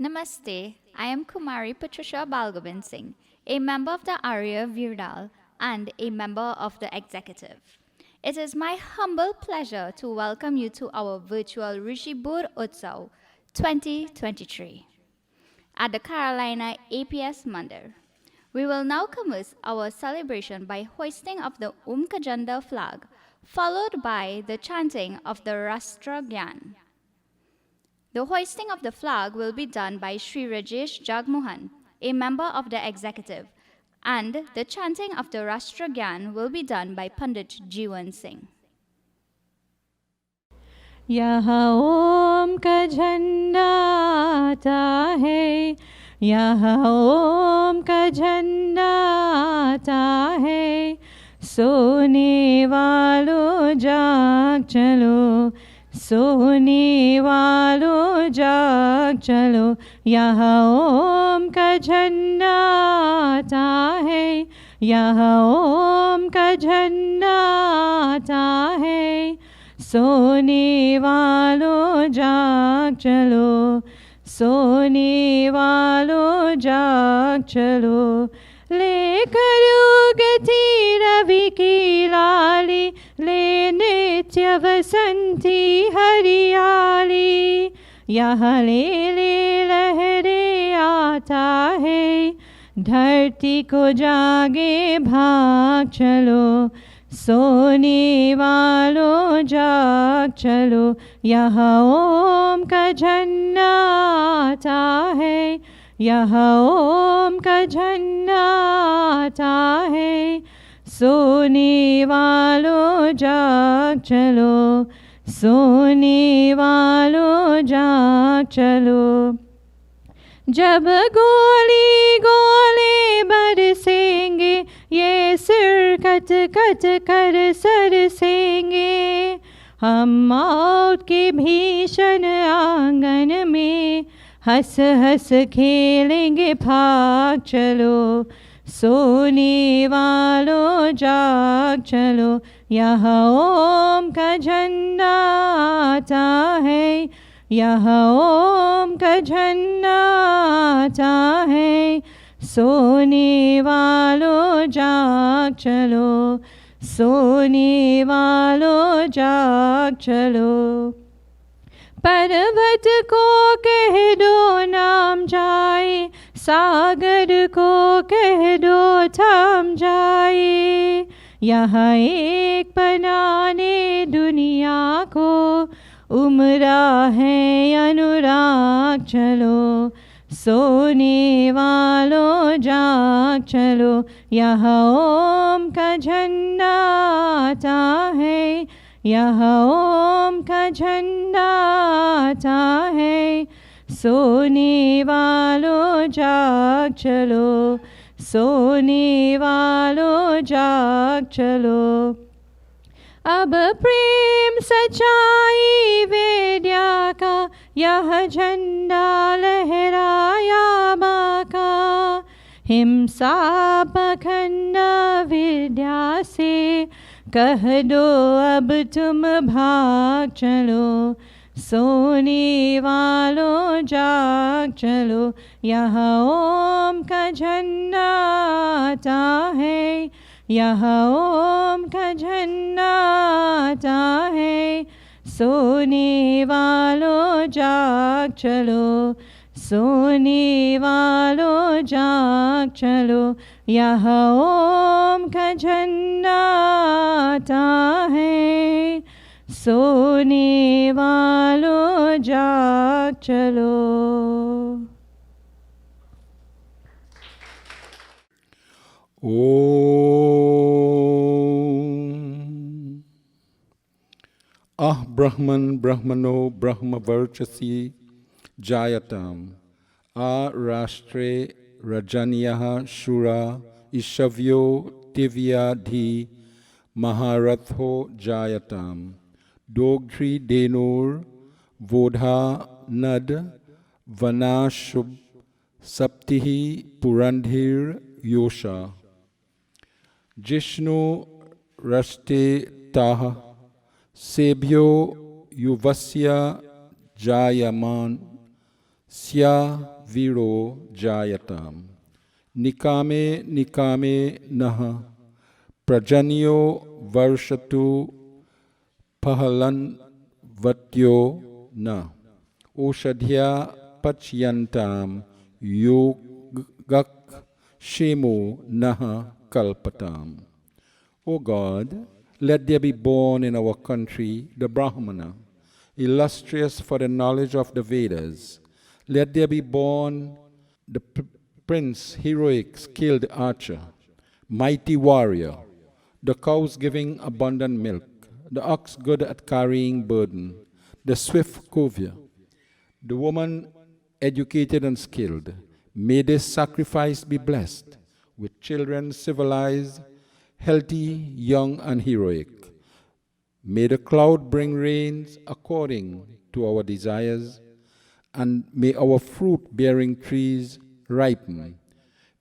Namaste, I am Kumari Patricia Balgovind Singh, a member of the Arya Virdal and a member of the executive. It is my humble pleasure to welcome you to our virtual Rishi Bodh Utsav 2023 at the Carolina APS Mandir. We will now commence our celebration by hoisting of the Umkajanda flag, followed by the chanting of the Rastragyan. The hoisting of the flag will be done by Sri Rajesh Jagmohan, a member of the executive, and the chanting of the Rastragyan will be done by Pandit Jeewan Singh. यहाँ ओम का झंडा आता है, यहाँ ओम का झंडा आता है, सोने वालों जाग चलो, सोने वालों जाग चलो, यहाँ ओम का झंडा आता है, यहाँ ओम का झंडा आता है, सोने वालों जाग चलो, सोने वालों जाग चलो, लेकर उगती रवि की लाली, ले नित्य बसंती हरियाली, यहाँ ले ले लहरे आता है, धरती को जागे भाग चलो, सोने वालों जाग चलो, यहाँ ओम का झंडा आता है, यहाँ ओम का झंडा आता है, सोने वालों जाग चलो, सोने वालों जाग चलो, जब गोली गोले बरसेंगे, ये सिर कट कट कर सरसेंगे, हम मौत के भीषण आंगन में हंस हंस खेलेंगे, भाग चलो, सोने वालों जाग चलो, यहाँ ओम का झंडा आता है, यहाँ ओम का झंडा आता है, सोने वालों जाग चलो, सोने वालों जाग चलो, पर्वत को कह दो नाम जाए, सागर को कह दो थम जाए, यहाँ एक बनाने दुनिया को उमरा है अनुराग चलो, सोने वालों जाग चलो, यहाँ ओम का झंडा आता है, यहाँ ओम का झंडा आता है, सोने वालों जाग चलो, सोने वालों जाग चलो, अब प्रेम सच्चाई वेद्या का यह झंडा लहराया बाका, हिंसा पखंड विद्या से कह दो अब तुम भाग चलो, सोने वालों जाग चलो, यहाँ ओम का झंडा आता है, यहाँ ओम का झंडा आता है, सोने वालों जाग चलो, सोने वालों जाग चलो, यहाँ ओम का झंडा आता है, सोने वालों जाग चलो। Om Ah Brahman Brahmano Brahmavarchasi Jayatam A Rashtre Rajanyaha Shura Ishavyo Divyadhi Maharatho Jayatam Dogdri Denur Vodha Nad Vanashub Saptihi Purandhir Yosha Jishnu Rashte Taha Sebhyo Yuvasya Jayaman Sya viro jayatam. Nikame nikame naha. Prajanyo varshatu pahalan vatyo na. Oshadhya pachyantam yogak shemo naha kalpatam. O God, let there be born in our country the Brahmana, illustrious for the knowledge of the Vedas. Let there be born the prince, heroic, skilled archer, mighty warrior, the cows giving abundant milk, the ox good at carrying burden, the swift courtier, the woman educated and skilled. May this sacrifice be blessed, with children civilized, healthy, young, and heroic. May the cloud bring rains according to our desires, and may our fruit-bearing trees ripen.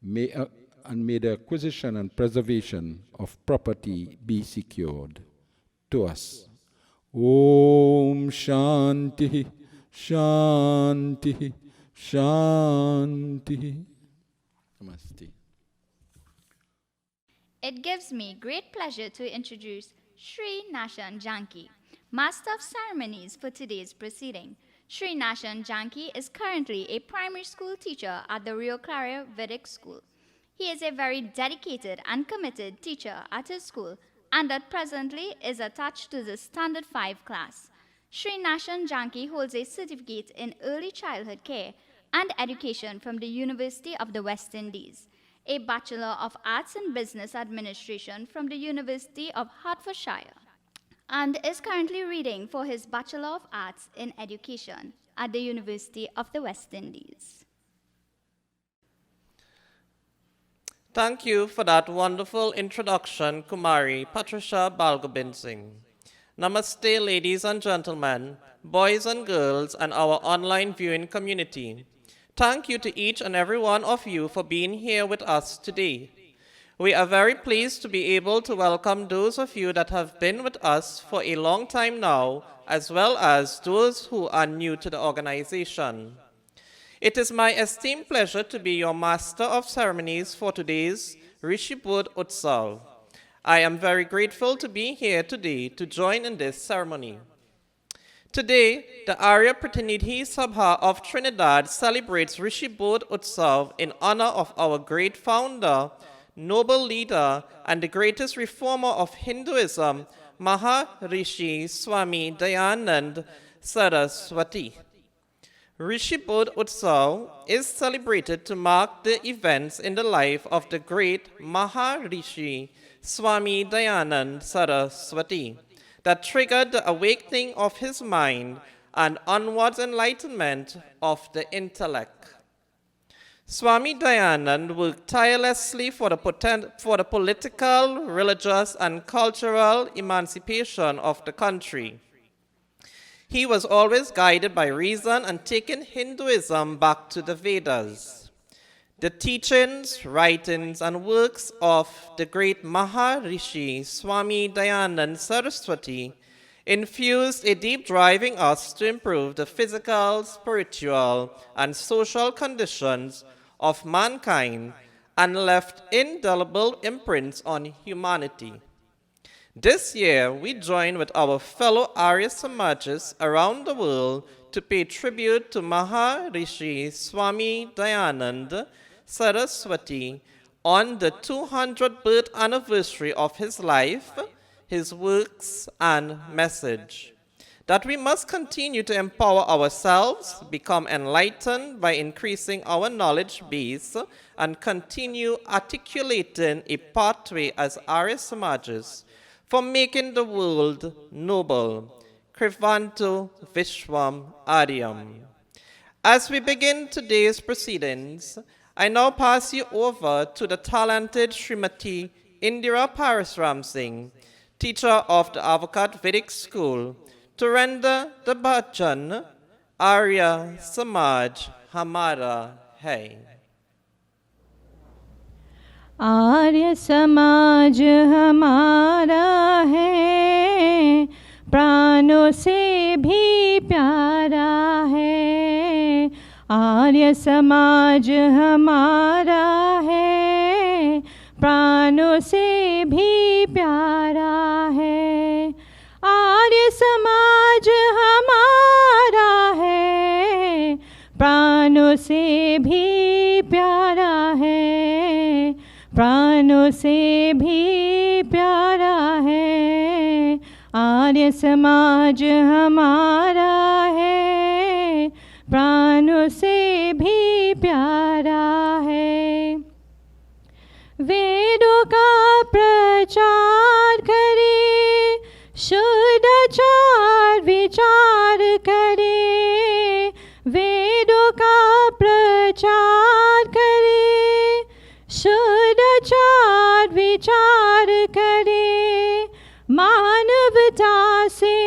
And may the acquisition and preservation of property be secured to us. Om Shanti, Shanti, Shanti. Namaste. It gives me great pleasure to introduce Sri Nashan Janki, Master of Ceremonies for today's proceeding. Sri Nashan Janki is currently a primary school teacher at the Rio Claro Vedic School. He is a very dedicated and committed teacher at his school and that presently is attached to the Standard 5 class. Sri Nashan Janki holds a certificate in early childhood care and education from the University of the West Indies, a Bachelor of Arts in Business Administration from the University of Hertfordshire, and is currently reading for his Bachelor of Arts in Education at the University of the West Indies. Thank you for that wonderful introduction, Kumari Patricia Balgobin Singh. Namaste, ladies and gentlemen, boys and girls, and our online viewing community. Thank you to each and every one of you for being here with us today. We are very pleased to be able to welcome those of you that have been with us for a long time now, as well as those who are new to the organization. It is my esteemed pleasure to be your Master of Ceremonies for today's Rishi Bodh Utsav. I am very grateful to be here today to join in this ceremony. Today, the Arya Pratinidhi Sabha of Trinidad celebrates Rishi Bodh Utsav in honor of our great founder, noble leader, and the greatest reformer of Hinduism, Maharishi Swami Dayanand Saraswati. Rishi Bodh Utsav is celebrated to mark the events in the life of the great Maharishi Swami Dayanand Saraswati that triggered the awakening of his mind and onwards enlightenment of the intellect. Swami Dayanand worked tirelessly for the political, religious, and cultural emancipation of the country. He was always guided by reason and taking Hinduism back to the Vedas. The teachings, writings, and works of the great Maharishi Swami Dayanand Saraswati infused a deep driving us to improve the physical, spiritual, and social conditions of mankind and left indelible imprints on humanity. This year, we join with our fellow Arya Samajas around the world to pay tribute to Maharishi Swami Dayanand Saraswati on the 200th birth anniversary of his life, his works, and message. That we must continue to empower ourselves, become enlightened by increasing our knowledge base, and continue articulating a pathway as Arya Samajas for making the world noble. Krivanto Vishwam Aryam. As we begin today's proceedings, I now pass you over to the talented Srimati Indira Parasram Singh, teacher of the Avocat Vedic School, to render the bhajan Arya Samaj Hamara Hai. Arya Samaj हमारा है, प्राणों से भी प्यारा है। आर्य समाज हमारा है, प्राणों से भी प्यारा है। आर्य समाज हमारा है, प्राणों से भी प्यारा है, प्राणों से भी प्यारा है। आर्य समाज हमारा है, प्राणों से भी प्यारा है। वेदों का प्रचार करे, शुद्धाचार विचार करे। वेदों का प्रचार करे, शुद्धाचार विचार करे। मानवता से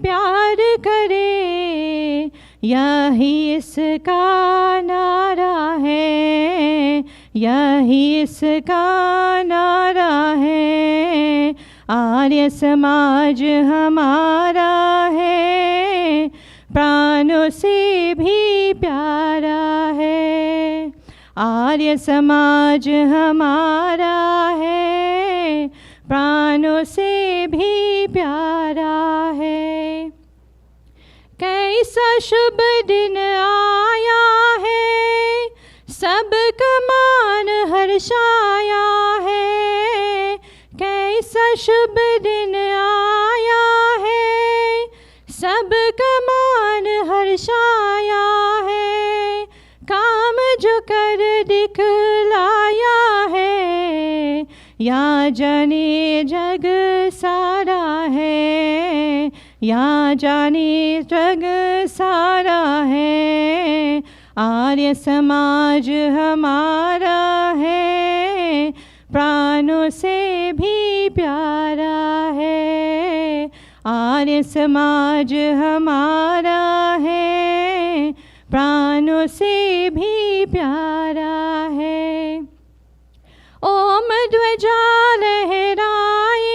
प्यार करे, यही इसका नारा है, यही इसका नारा है। आर्य समाज हमारा है, प्राणों से भी प्यारा है। आर्य समाज हमारा है, प्राणों से भी प्यारा है। कैसा शुभ दिन आया है, सबका मान हर्षाया है। कैसा शुभ दिन आया है, सबका मान हर्षाया है। काम जो कर दिखलाया है, या जाने जग सारा है, या जाने जग सारा है। आर्य समाज हमारा है, प्राणों से भी प्यारा है। आर्य समाज हमारा है, प्राणों से भी प्यारा है। ओम ध्वजा लहराएंगे,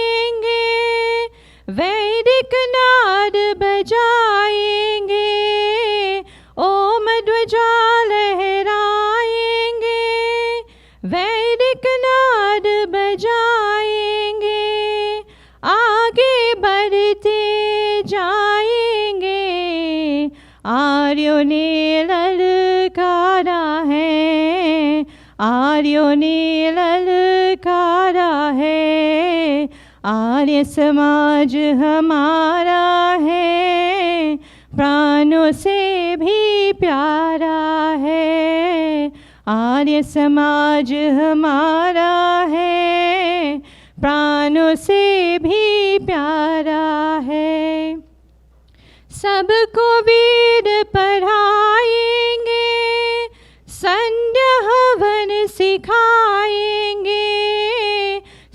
वैदिक नाद बजाएंगे। ओम ध्वजा लहराएंगे, वैदिक नाद बजाएंगे। आगे बढ़ते जाएंगे, आर्यों ने ललकारा है, आर्यों ने ललकारा है। आर्य समाज हमारा है, प्राणों से भी प्यारा है। आर्य समाज हमारा है, प्राणों से भी प्यारा है। सबको वेद पढ़ाएंगे, संध्या हवन सिखाएंगे।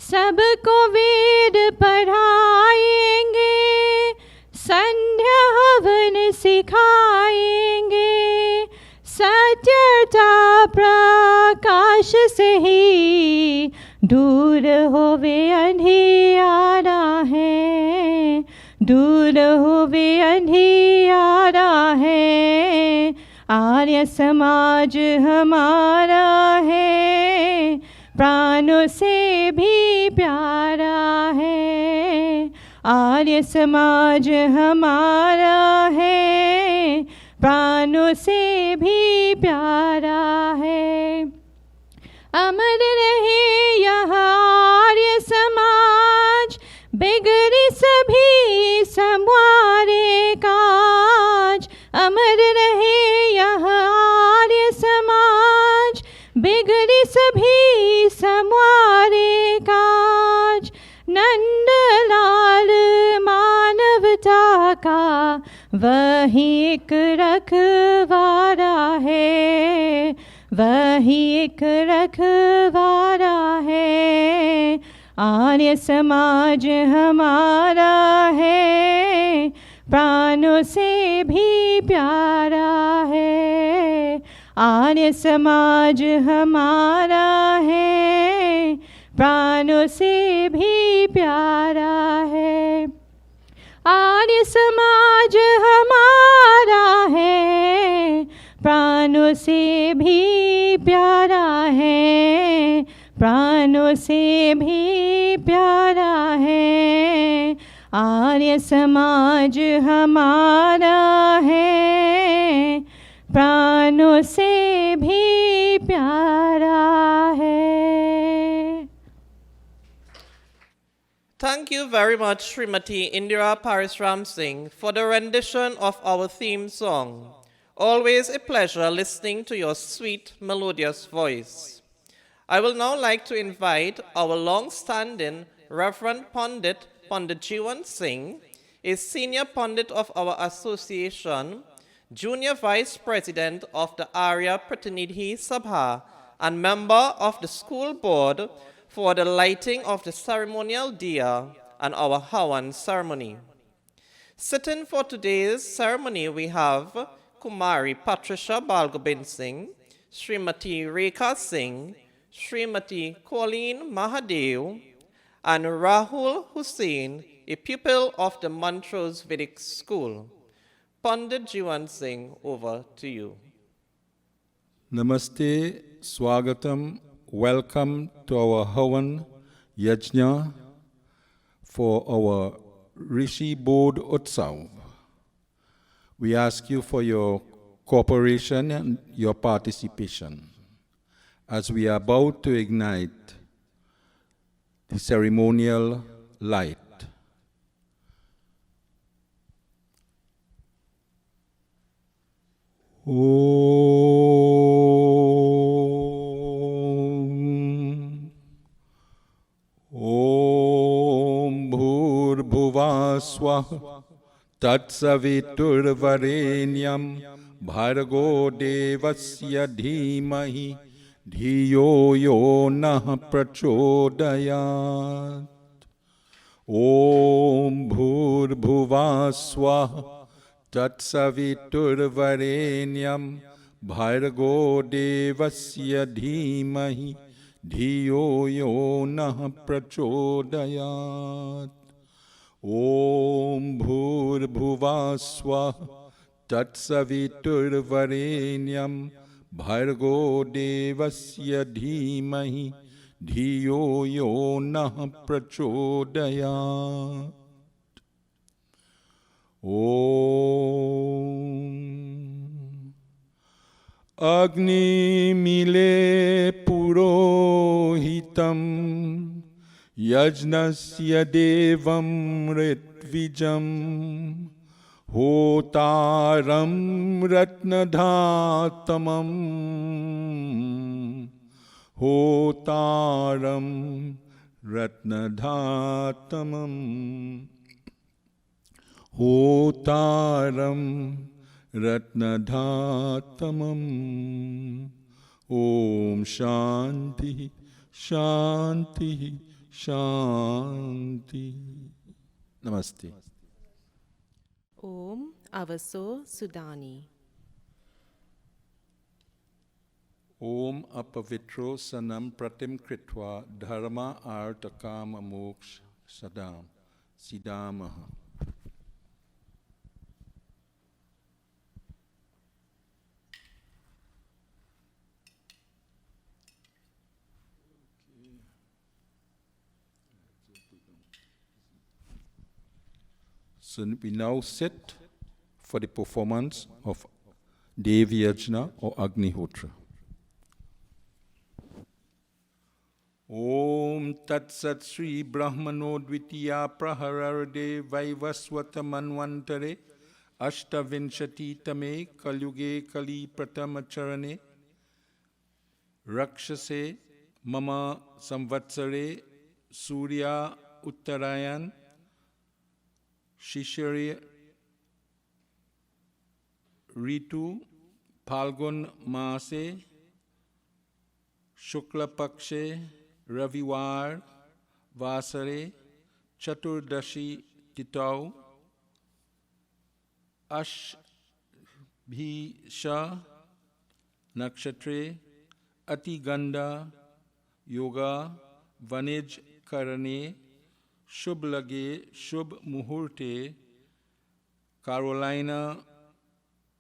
सबको वेद पढ़ाएंगे, संध्या हवन सिखाएंगे। सत्यता प्रकाश से ही दूर होवे अंधियारा है, दूर होवे अंधियारा है। आर्य समाज हमारा है, प्राणों से भी प्यारा है। आर्य समाज हमारा है, प्राणों से भी प्यारा है। अमर रहे यह आर्य समाज, बिगड़ी सभी संवारे काज। अमर रहे यह आर्य समाज, बिगड़ी सभी संवारे काज। नंदलाल मानवता का वही एक रखवारा है, वही एक रखवारा है। आर्य समाज हमारा है, प्राणों से भी प्यारा है। आर्य समाज हमारा है, प्राणों से भी प्यारा है। आर्य समाज हमारा है, प्राणों प्राणों से भी प्यारा है, प्राणों से भी प्यारा है। आर्य समाज हमारा है, प्राणों से भी प्यारा है। Thank you very much, Srimati Indira Parisram Singh, for the rendition of our theme song. Always a pleasure listening to your sweet, melodious voice. I will now like to invite our long-standing Reverend Pandit Jiwan Singh, a senior Pandit of our association, junior vice president of the Arya Pratinidhi Sabha, and member of the school board, for the lighting of the ceremonial diya and our Hawan ceremony. Sitting for today's ceremony, we have Kumari Patricia Balgobin Singh, Srimati Rekha Singh, Srimati Colleen Mahadev, and Rahul Hussain, a pupil of the Montrose Vedic School. Pandit Jiwan Singh, over to you. Namaste, Swagatam, welcome to our Havan Yajna for our Rishi Bodh Utsav. We ask you for your cooperation and your participation as we are about to ignite the ceremonial light. Om Bhur Swaha Tatsaviturvarenyam Bhargo Devasya Dhimahi Dhiyo Yo Nah Prachodayat. Om Bhur Swaha Tatsaviturvarenyam Bhargo Devasya Dhimahi Dhiyo Yo Nah Prachodayat. Om Bhur Swaha Tatsaviturvarenyam Bhargo Devasya Dhimahi Dhiyo Yo Nah Prachodayat. Om Agni Mile Purohitam Yajnasya Devam Ritvijam Hotaram Ratnadhatamam Hotaram Ratnadhatamam Hotaram Ratnadhatamam. Om Shanti Shanti Shanti. Namaste. Om Avaso Sudani. Om Apavitro Sanam Pratim Kritva Dharma Artakam Amoksha Sadam Sidamaha. So we now sit for the performance of Devi Yajna or Agnihotra. Om Tat Sat Sri Brahmano Dvitiya Prahararde Vaivaswata Manvantare Ashtavinshati Tame Kalyuge Kali Pratamacharane Rakshase Mama Samvatsare Surya Uttarayan Shishirya Ritu Palgun Mase Shukla Pakshe Ravivar Vasare Chaturdashi Titau Ashbhisha Nakshatre Atiganda Yoga Vanij Karane Shubh Lage Shubh Muhurte Carolina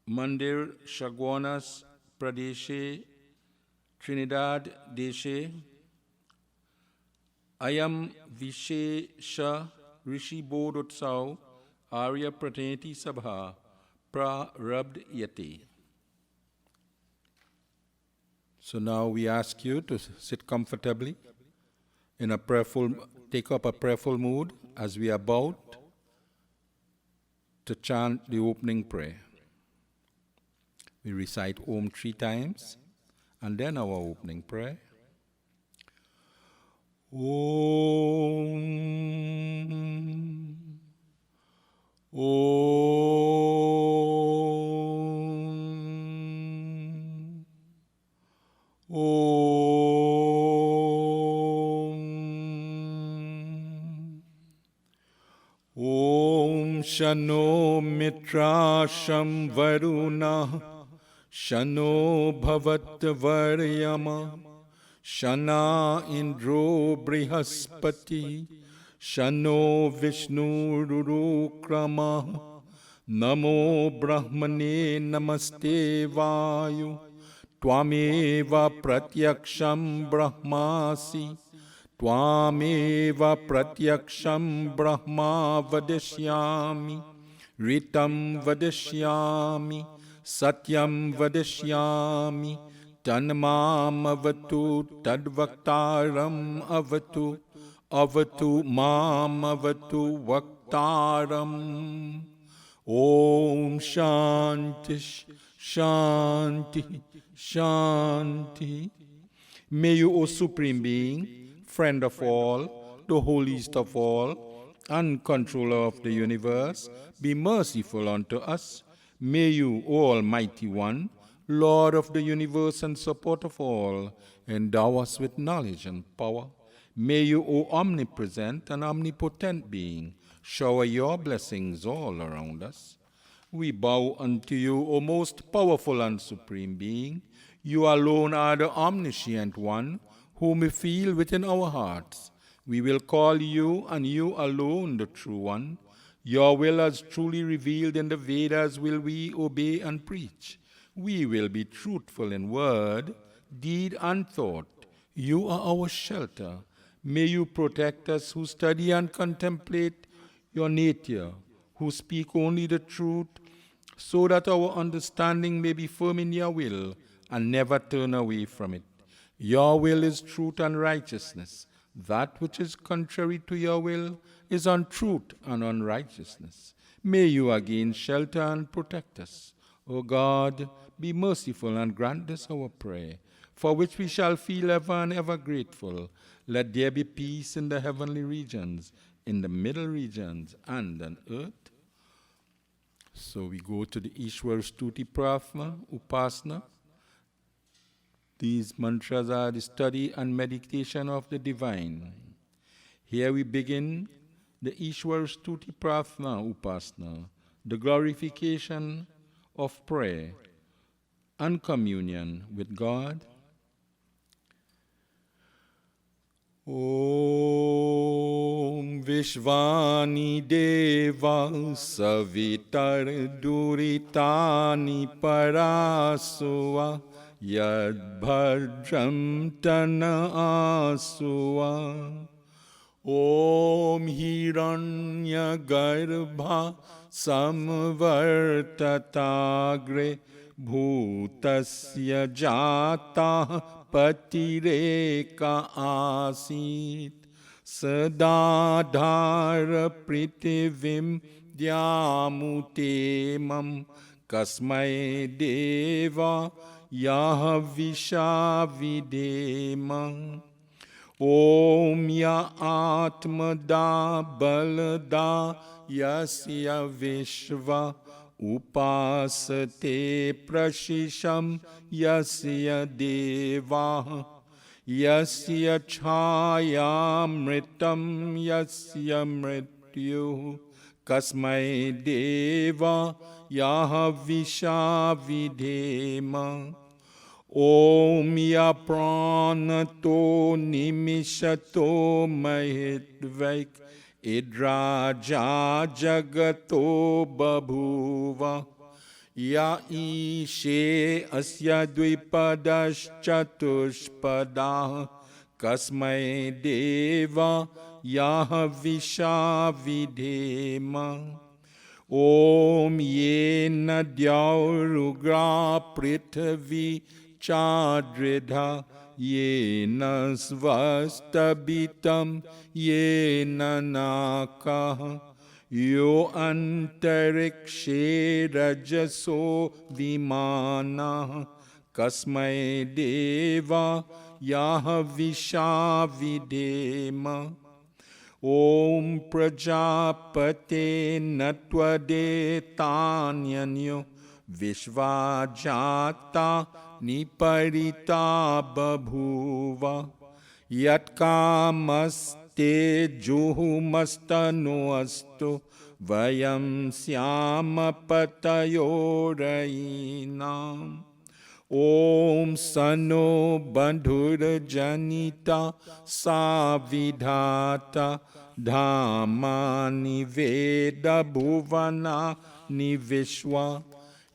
Mandir Shagwanas Pradeshe, Trinidad Deshe, Ayam Vishesha Rishi Bodh Utsav, Arya Pratinidhi Sabha, Prarabd Yate. So now we ask you to sit comfortably in a prayerful, take up a prayerful mood as we are about to chant the opening prayer. We recite Om 3 times and then our opening prayer. Om, Om, Om. Om Shano Mitra Sham Varuna Shano Bhavat Varyama Shana Indro Brihaspati Shano Vishnu Rurukrama Namo Brahmane Namaste Vayu Tvameva Pratyaksham Brahmasi Tvameva Pratyaksham Brahma Vadishyami Ritam Vadishyami Satyam Vadishyami Tanmam Avatu Tadvaktaram Avatu Avatu Mam Avatu Vaktaram. Om Shanti Shanti Shanti. May you, O Supreme Being, friend of all, the holiest of all, and controller of the universe, be merciful unto us. May you, O Almighty One, Lord of the universe and support of all, endow us with knowledge and power. May you, O omnipresent and omnipotent being, shower your blessings all around us. We bow unto you, O most powerful and supreme being. You alone are the omniscient one, whom we feel within our hearts. We will call you, and you alone the true one. Your will as truly revealed in the Vedas will we obey and preach. We will be truthful in word, deed, and thought. You are our shelter. May you protect us who study and contemplate your nature, who speak only the truth, so that our understanding may be firm in your will and never turn away from it. Your will is truth and righteousness. That which is contrary to your will is untruth and unrighteousness. May you again shelter and protect us. O God, be merciful and grant this our prayer, for which we shall feel ever and ever grateful. Let there be peace in the heavenly regions, in the middle regions, and on earth. So we go to the Ishwar Stuti Prarthana, Upasana. These mantras are the study and meditation of the divine. Here we begin the Ishwar Stuti Prarthana, Upasana, the glorification of prayer and communion with God. Om Vishvani Deva Savitar Duritani Parasuva Yad Bhadram Tana Asuva. Om Hiranya Garbha Samvartatagre Bhutasya Jata Patireka Asit Sadadhara Pritivim Dyamutemam Kasmai Deva Yahavisha Videma. Om Ya Atmada Balada Yasya Vishva Upasate Prashisham Yasya Deva Yasya Chayamritam Yasya Mrityu Kasmai Deva Yahavisha Videma. Om Ya Pranato Nimishato Mahitvaik Idraja Jagato Babhuva Ya ishe asya dvipadaschatushpada kasmai deva yah visha vidhema. Om ye nadyaurugra prithvi chadridha ye nasvastabitam ye nanaka yo antarikshe rajaso vimana kasmai deva yah visha videma. Om Prajapate Natvade Tanyanyo Vishvajata Niparita Babhuva Yatkamaste Juhumastanu Astu Vayam Syama Patayorainam. Om Sano Bandhura Janita Savidhata Dhamma Niveda Bhuvana Nivishwa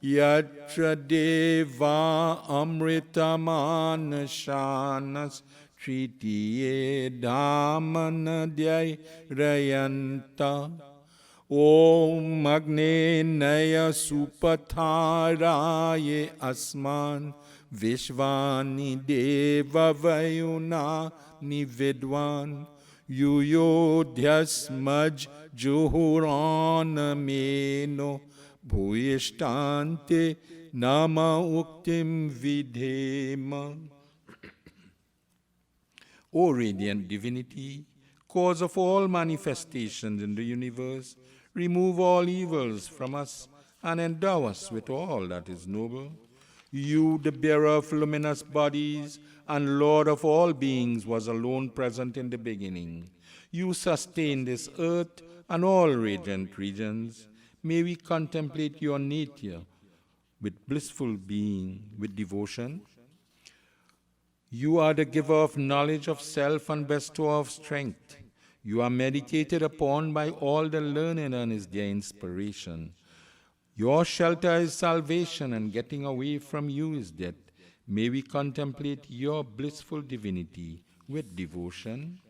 Yatra Deva Amritamanashanas Tritiye Dhammanadhyay Rayanta. Om Agne Naya Supatharaye Asman Vishvani Deva Vayuna Nividwan Yuyodhyas Maj Juhurana Meno Bhuyishtante Nama Uktim Vidhema. O radiant divinity, cause of all manifestations in the universe, remove all evils from us and endow us with all that is noble. You, the bearer of luminous bodies and Lord of all beings, was alone present in the beginning. You sustain this earth and all radiant regions. May we contemplate your nature with blissful being, with devotion. You are the giver of knowledge of self and bestower of strength. You are meditated upon by all the learned and is their inspiration. Your shelter is salvation, and getting away from you is death. May we contemplate your blissful divinity with devotion.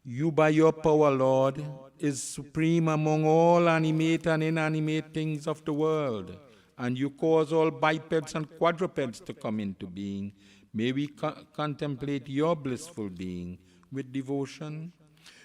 You, by your power, Lord, is supreme among all animate and inanimate things of the world, and you cause all bipeds and quadrupeds to come into being. May we contemplate your blissful being with devotion.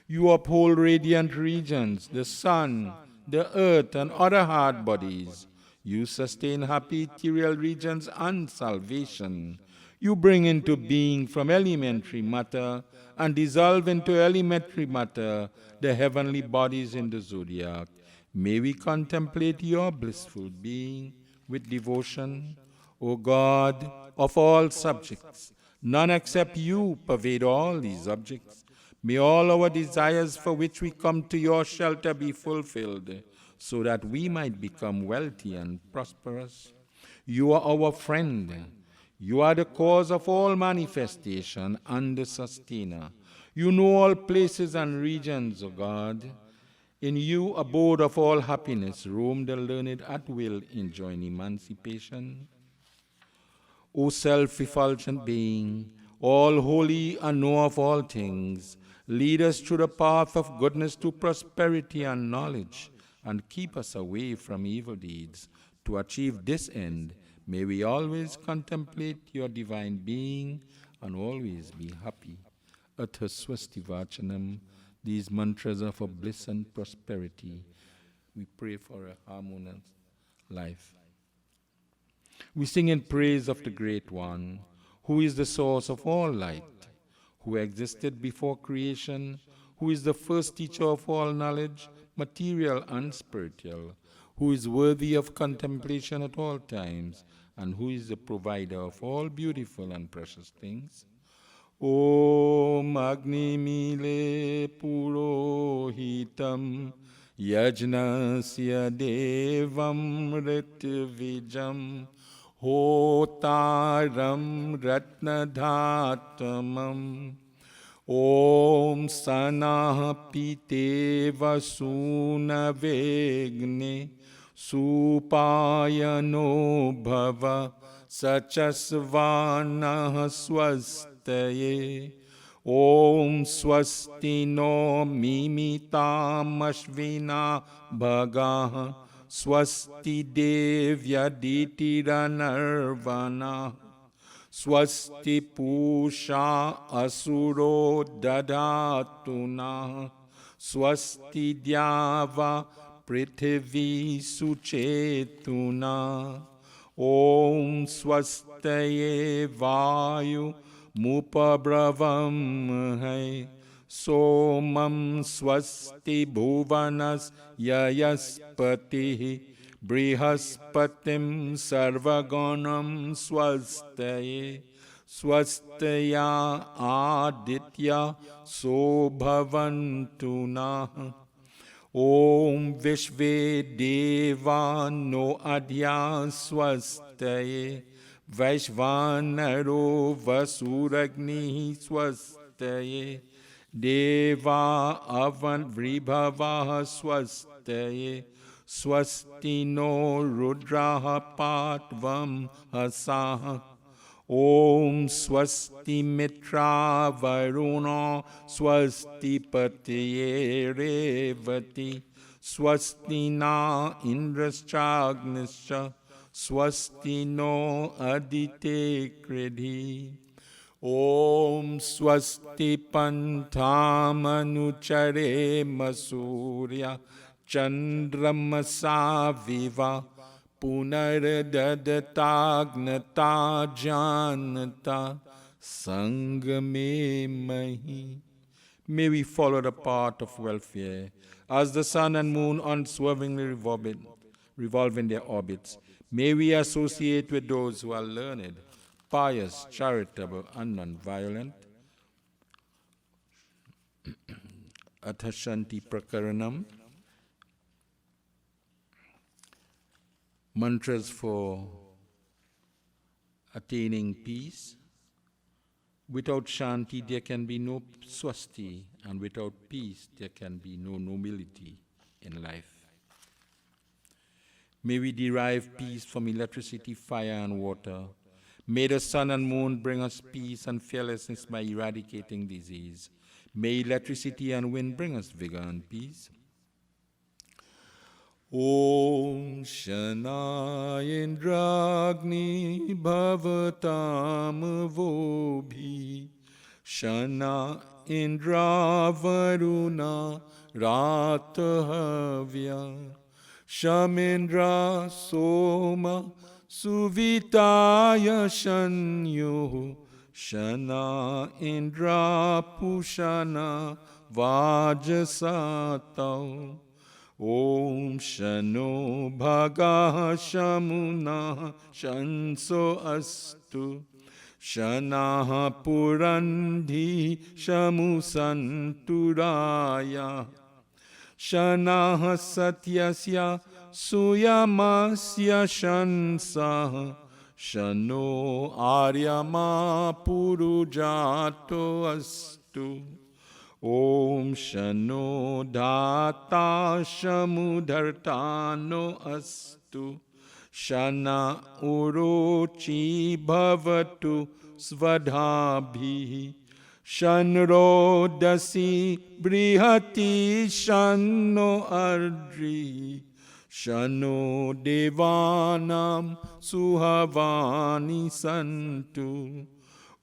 You uphold radiant regions, the sun, the earth, and other hard bodies. You sustain happy ethereal regions and salvation. You bring into being from elementary matter and dissolve into elementary matter the heavenly bodies in the zodiac. May we contemplate your blissful being with devotion. O God of all subjects, none except you pervade all these objects. May all our desires for which we come to your shelter be fulfilled, so that we might become wealthy and prosperous. You are our friend. You are the cause of all manifestation and the sustainer. You know all places and regions, O God. In you, abode of all happiness, roam the learned at will, enjoying emancipation. O self-effulgent being, all holy and know of all things, lead us through the path of goodness to prosperity and knowledge, and keep us away from evil deeds. To achieve this end, may we always contemplate your divine being and always be happy. Atha swasti vachanam. These mantras are for bliss and prosperity. We pray for a harmonious life. We sing in praise of the Great One, who is the source of all light, who existed before creation, who is the first teacher of all knowledge, material and spiritual, who is worthy of contemplation at all times, and who is the provider of all beautiful and precious things. Om Agni Mile Purohitam Yajnasya Devam Ritvijam Hotaram Ratnadhatamam Om Sanah Pite Vasuna Vegne सुपायनो भव सचस्वानः स्वस्तये ॐ स्वस्ति no मिमितामश्विना भगाः स्वस्ति देव्यदितिरनर्वणः स्वस्ति पूषा असुरो दधातु नः स्वस्ति द्यावा पृथिवी सुचेतुना ॐ स्वस्तये वायुमुपब्रवमहे सोमं स्वस्ति भुवनस्यस्पतिः बृहस्पतिं सर्वगणं स्वस्तये स्वस्तया आदित्या सोभवन्तु नः ॐ विश्वे देवानो अद्या स्वस्तये वैश्वानरो वसुरग्निः स्वस्तये देवा अवन्वृभवः स्वस्तये स्वस्ति नो रुद्रः पाट्वं हसाः ॐ स्वस्ति मित्रावरुणो स्वस्ति पतये रेवती स्वस्ति न इन्द्रश्चाग्निश्च स्वस्ति नो अदिते कृधि ॐ स्वस्ति पन्थामनुचरेम सूर्य चन्द्रमसा विवा पुनर्ददताग्नता जानता संगमे मही. May we follow the path of welfare as the sun and moon unswervingly revolve in their orbits. May we associate with those who are learned, pious, charitable, and non-violent. Athashanti Prakaranam. Mantras for attaining peace. Without Shanti, there can be no Swasti, and without peace, there can be no nobility in life. May we derive peace from electricity, fire, and water. May the sun and moon bring us peace and fearlessness by eradicating disease. May electricity and wind bring us vigor and peace. Om Shana Indragni Bhavatam Vobhi Shana Indra Varuna Ratahavya Shamindra Soma Suvitaya Shanyo Shana Indra Pushana Vajasatau Om Shano Bhaga Shamuna Shanso Astu Shanaha Purandhi Shamu Santuraya Shanaha Satyasya Suyamasya Shansaha Shano Aryama Purujato Astu Om Shano Dhata Shamudhartano Astu Shana Urochi Bhavatu Svadhabhi Shanro Dasi Brihati Shano Ardri Shano Devanam Suhavani Santu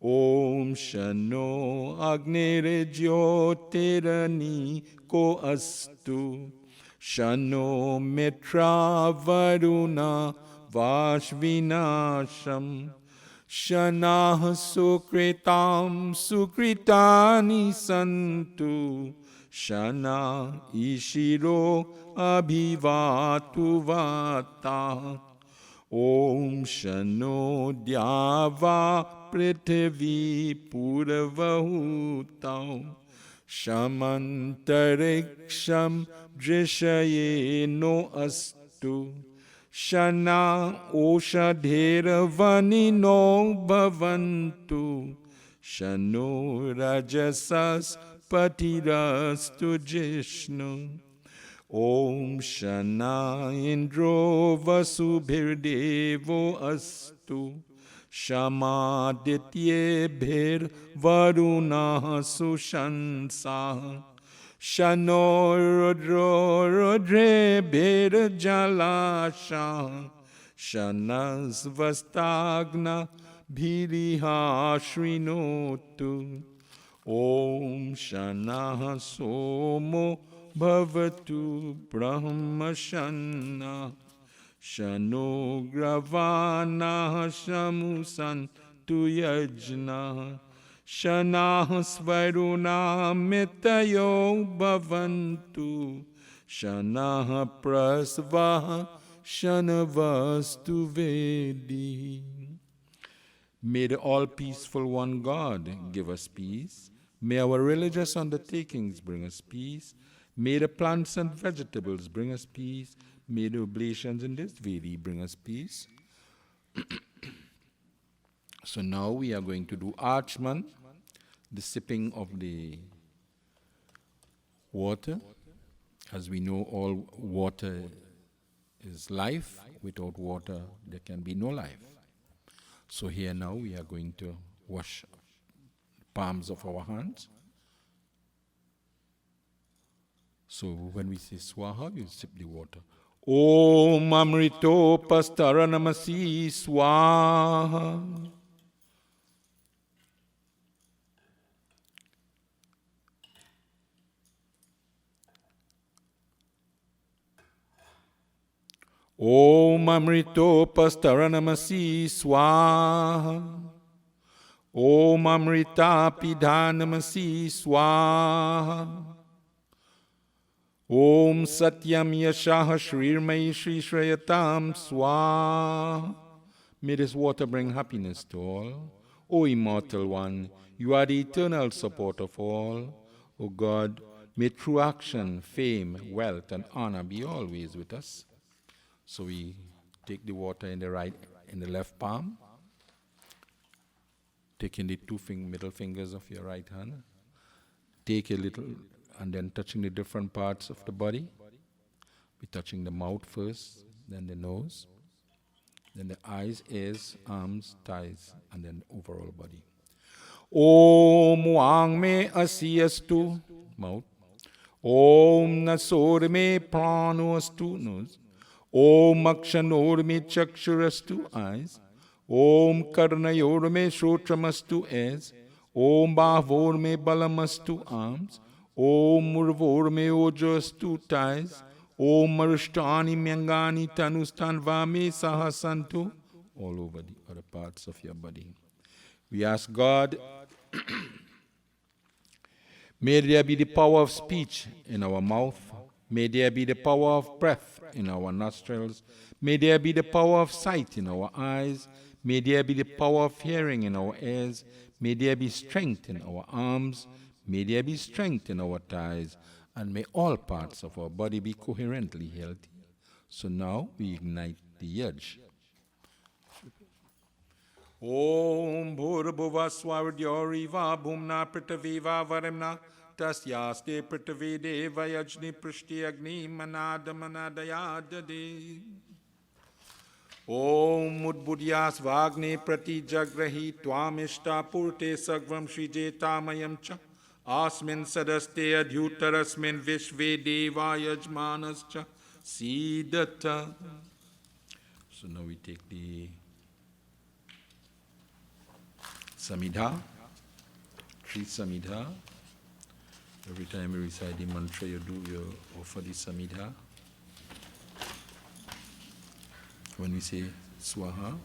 Om Shano Agnire Jyotirani Ko Astu Shano Mitra Varuna Vashvinasham Shanah Sukritam Sukritani Santu Shana Ishiro Abhivatu Vata Om Shano Dyava Prithvi Puravahutam Shamantariksham Drishaye no Astu Shana Oshadheravani no Bhavantu Shano Rajasas Patirastu Jishnu Om Shana Indro Vasubhirdevo Astu Shamaditye Bhir Varuna Sushansa Shano Rudro Rudre Bhir Jalasha Shanas Vastagna Bhiriha Shrinotu Om Shana Somo Bhavatu Brahma Shana Shano Gravana Shamusan Tuyajna Shana Svaruna Mitayo Bhavantu Shana Prasvaha Shanavastu Vedi. May the all peaceful one God give us peace. May our religious undertakings bring us peace. May the plants and vegetables bring us peace. May the oblations in this Vedi bring us peace. So now we are going to do Archman, the sipping of the water. As we know, all water is life. Without water, there can be no life. So here now we are going to wash the palms of our hands. So when we say swaha, you sip the water. Om Amrito Pastaranamasi Swaha. Om Amrito Pastaranamasi Swaha. Om Amrita Pidhanamasi Swaha. Om Satyam Yashaha Shrirmai Shri Shrayatam Swaha. May this water bring happiness to all. O Immortal One, you are the eternal support of all. O God, may true action, fame, wealth, and honor be always with us. So we take the water in the left palm, taking the middle fingers of your right hand, take a little, and then touching the different parts of the body. We're touching the mouth first, then the nose, then the eyes, ears, arms, thighs, and then the overall body. Om Wang Me Asiyastu, mouth. Om Nasor Me Pranoastu, nose. Om Akshanor Me Chakshurastu, eyes. Om Karnayor Me Shrotramastu, ears. Om Bhavor Me Balamastu, arms. Om Murvor Me Ojastu, thighs. Om Marushtani Myangani Tanustan Me Sahasantu, all over the other parts of your body. We ask God, may there be the power of speech in our mouth. May there be the power of breath in our nostrils. May there be the power of sight in our eyes. May there be the power of hearing in our ears. May there be strength in our arms. May there be strength in our thighs. And may all parts of our body be coherently healthy. So now we ignite the yaj. Om Bhurabhuva Swardyoriva Bhumna Pritaviva Varimna Tasyaste Pritavi Deva Yajni Prishti Agni Manada Manadayadade. Om Mudbudyas Vagne Prati Jagrahi Twamishta Purte Sagvam Shrijetamayam Cha Asmin Sadaste Adhutarasmin Vishve Deva Yajmanascha Sidata. So now we take the Samidha, three Samidha. Every time you recite the mantra, you offer the Samidha. When we say Swaha,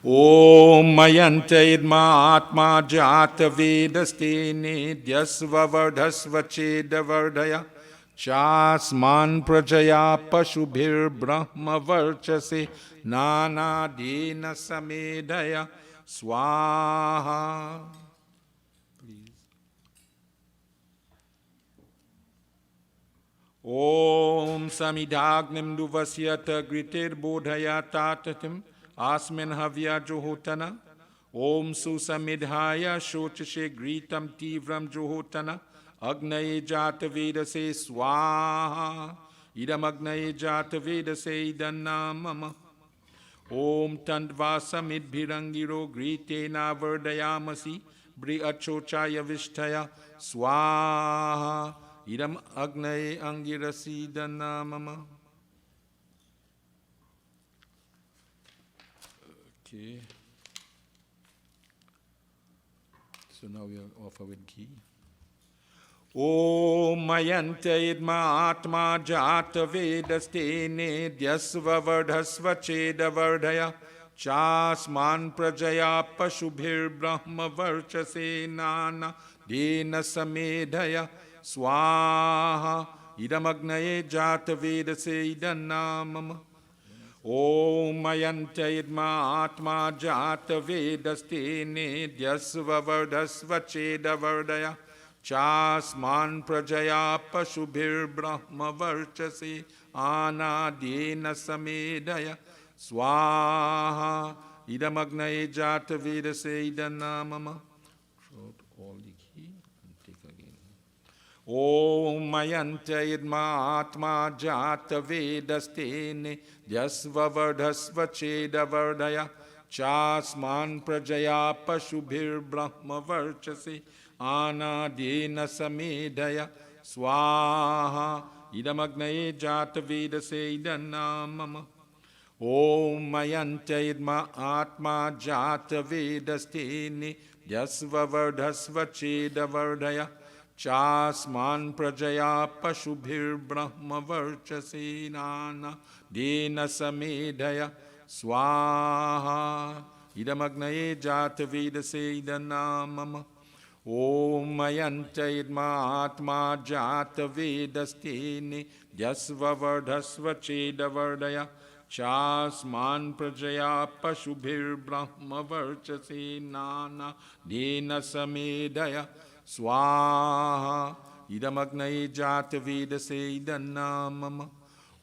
Om Mayanta Idma Atma Jata Vedaste Nidyasva Vardhasva Cheda Vardhaya Chasman Prajaya Pashubhir Brahma Varchase Nana Dena Samedaya Swaha. Please. Om Samidagnim Duvasyata Gritir Bodhaya Tatatim Asmin Havya Johotana. Om Susamidhaya Shochashe Gritam Tivram Johotana. Agnaye Jata Vedase Swaha. idamagnaye jata vedase idanamama. Om tandvasamidbhirangiro gritena verdayamasi bri achochaya vishtaya swaha idam agnaye angirasi danamama. Okay. So now we offer with ghee. Om mayanta idma atma jata vedastene dyasva vardhasva cheda vardhaya chasman prajaya pashubhir brahma varchase nana dena samedhaya swaha idamagnaye jata vedase idanamama. Om mayanta idma atma jata vedastene dyasva vardhasva cheda vardhaya chasman prajaya pashubhir brahma varchasi anadena samedaya swaha idamagnaye jata vedase idanamama. Throughout all the ghee and take again. Om mayanta idma atma jata vedastene dyasva vardhasva cheda vardaya chasman prajaya pashubhir brahma varchasi anadena samedaya swaha idamagnaye jata vedase idanamama. Om mayanta idma atma jata vedastene dyasva vardhasva cheda vardaya chasman prajaya pashubhir brahma varchase nana dena samedaya swaha idamagnaye jata vedase idanamama. Om mayanta idma atma jata vedastene dyasva vardhasva cheda vardaya chasman prajaya pashubhir brahma varchase nana dena samedaya swaha idamagnaye jata vedase idanamama.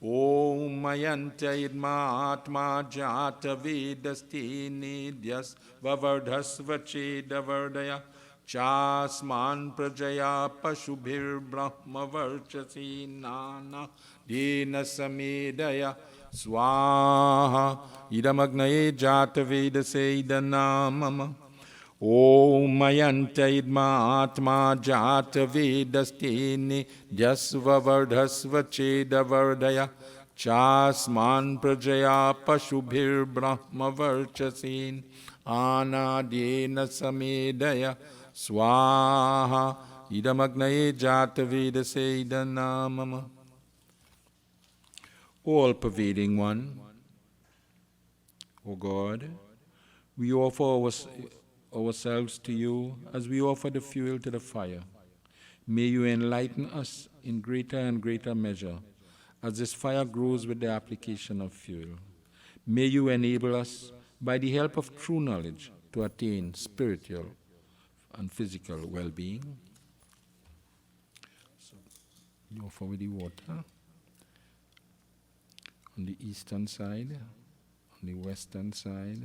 Om mayanta idma atma jata vedastene dyasva vardhasva cheda vardaya chasman prajaya pashubhir brahma varchasi nana dena samedaya swaha idamagnaye jata vedase idanamama. Om mayanta idma atma jata vedastene dyasva vardhasva cheda vardaya chasman prajaya pashubhir brahma varchasin anadena samedaya swaha idamagnaye jata vedase idanamama. All-pervading one, O God, we offer ourselves to you as we offer the fuel to the fire. May you enlighten us in greater and greater measure as this fire grows with the application of fuel. May you enable us, by the help of true knowledge, to attain spiritual and physical well-being. So, you offer with the water on the eastern side, on the western side,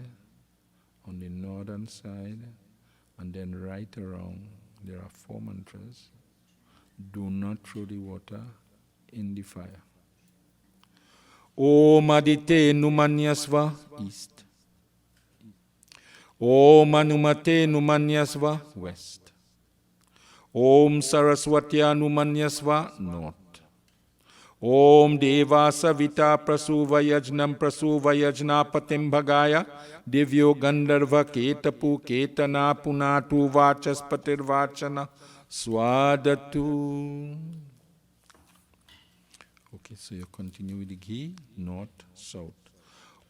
on the northern side, and then right around. There are 4 mantras. Do not throw the water in the fire. Om Adite Numanyasva, east. Om Anumate Numanyasva, west. Om Saraswatya Numanyasva, north. Om Deva Savita Prasuvayajnam Prasuvayajnapatim Bhagaya Divyo Gandharva Ketapu Ketana Punatu Vachaspatir Vachana Swadatu. Okay, so you continue with the ghee, north, south.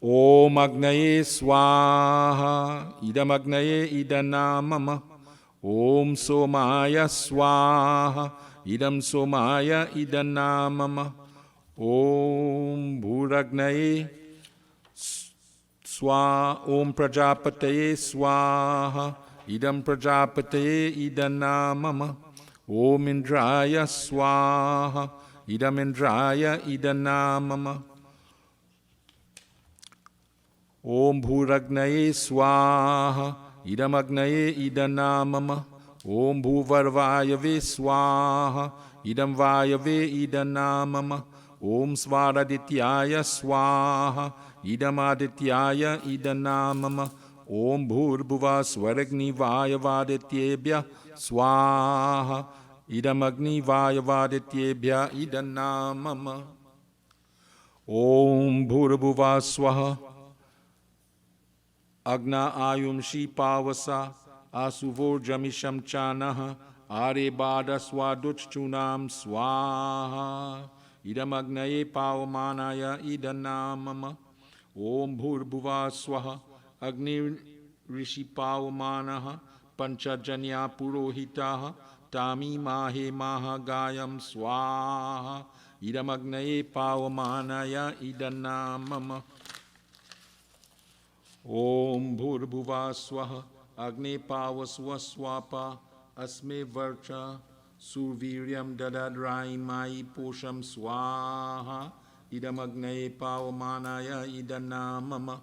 Om Agnaye Swaha Idam Agnaye Idanamama. Om Somaya Swaha Idam Somaya Idanamama. Om Bhuragnaye Swaha. Om Prajapataye Swaha Idam Prajapataye Idanamama. Om Indraya Swaha Idam Indraya Idanamama. Om Bhuragnaye Swaha Idam Agnaye Idanamama. Om Bhuvarvayave Swaha Idam Vayave Idanamama. Om Svaradityaya Swaha. Idamadityaya Idanamama. Om Bhurbhuva Swaragni Vayavadityebhya Swaha. Idamagni Vayavadityebhya Idanamama. Om Bhurbhuva Swaha. Agna Ayumshi Pavasa Asuvorjamisham Chanaha Arebada Swaduchunam Swaha. Idamagnaye Pavamanaya Idanamama. Om Bhurbhuva Swaha. Agni Rishi Pavamanaha Panchajanya Purohitaha Tami Mahe Mahagayam Swaha. Idamagnaye Pavamanaya Idanamama. Om Bhurbhuva Swaha. Agne Pavaswa Swapa Asme Varcha Surviryam Dadadrai Mai Posham Swaha. Idamagnaye Pavamanaya Idanamama.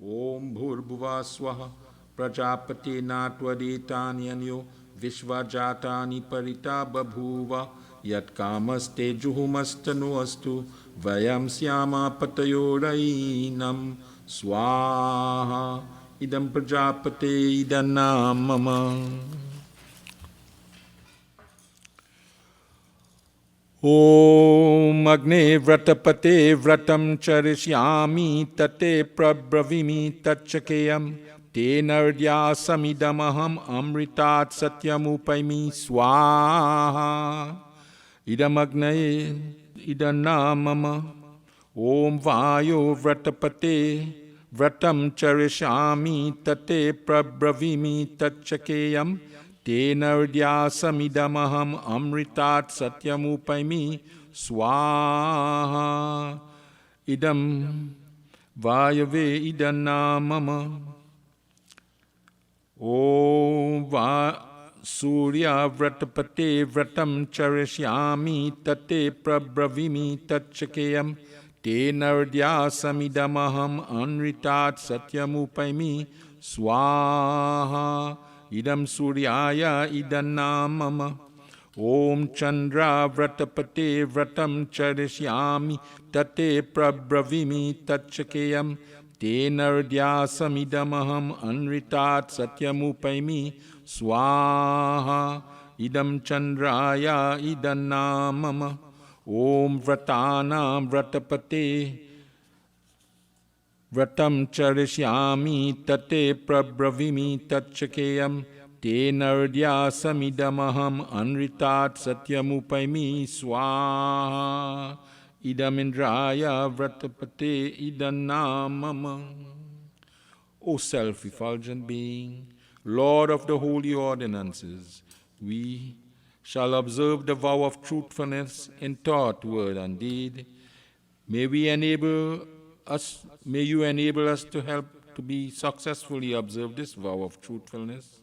Om Bhurbhuva Swaha. Prajapate Natvadetanyanyo Vishvajatani Parita Babhuva Yat Kamaste Juhumastano Astu Vayam Syama Patayorainam Swaha. Idam Prajapate Idanamama. Om Agne Vratapate Vratam Charishyami Tate Prabravimi Tachakeyam Te Nardya Samidamaham Amritat Satyamupaimi Swaha. Idamagne Idanamama. Om Vayo Vratapate Vratam Charishyami Tate Prabravimi Tachakeyam Te Nardya Samidamaham Amritat Satyamupaimi Swaha. Idam Vayave Idanamama. Om Surya Vratapate Vratam Charishyami Tate Prabravimi Tachakeyam Te Nardya Samidamaham Amritat Satyamupaimi Swaha. Idam Suryaya Idanamama. Om Chandra Vratapate Vratam Charishyami Tate Prabravimi Tachakeyam Te Nardya Samidamaham Anritat Satyamupaimi Swaha. Idam Chandraya Idanamama. Om Vratana Vratapate Vratam Charishyami Tate Prabravimi Tachakeyam Te Nardya Samidamaham Anritat Satyamupaimi Swaha. Idam Indraya Vratapate Idanamama. O self-effulgent being, Lord of the holy ordinances, we shall observe the vow of truthfulness in thought, word, and deed. May you enable us to help to be successfully observe this vow of truthfulness.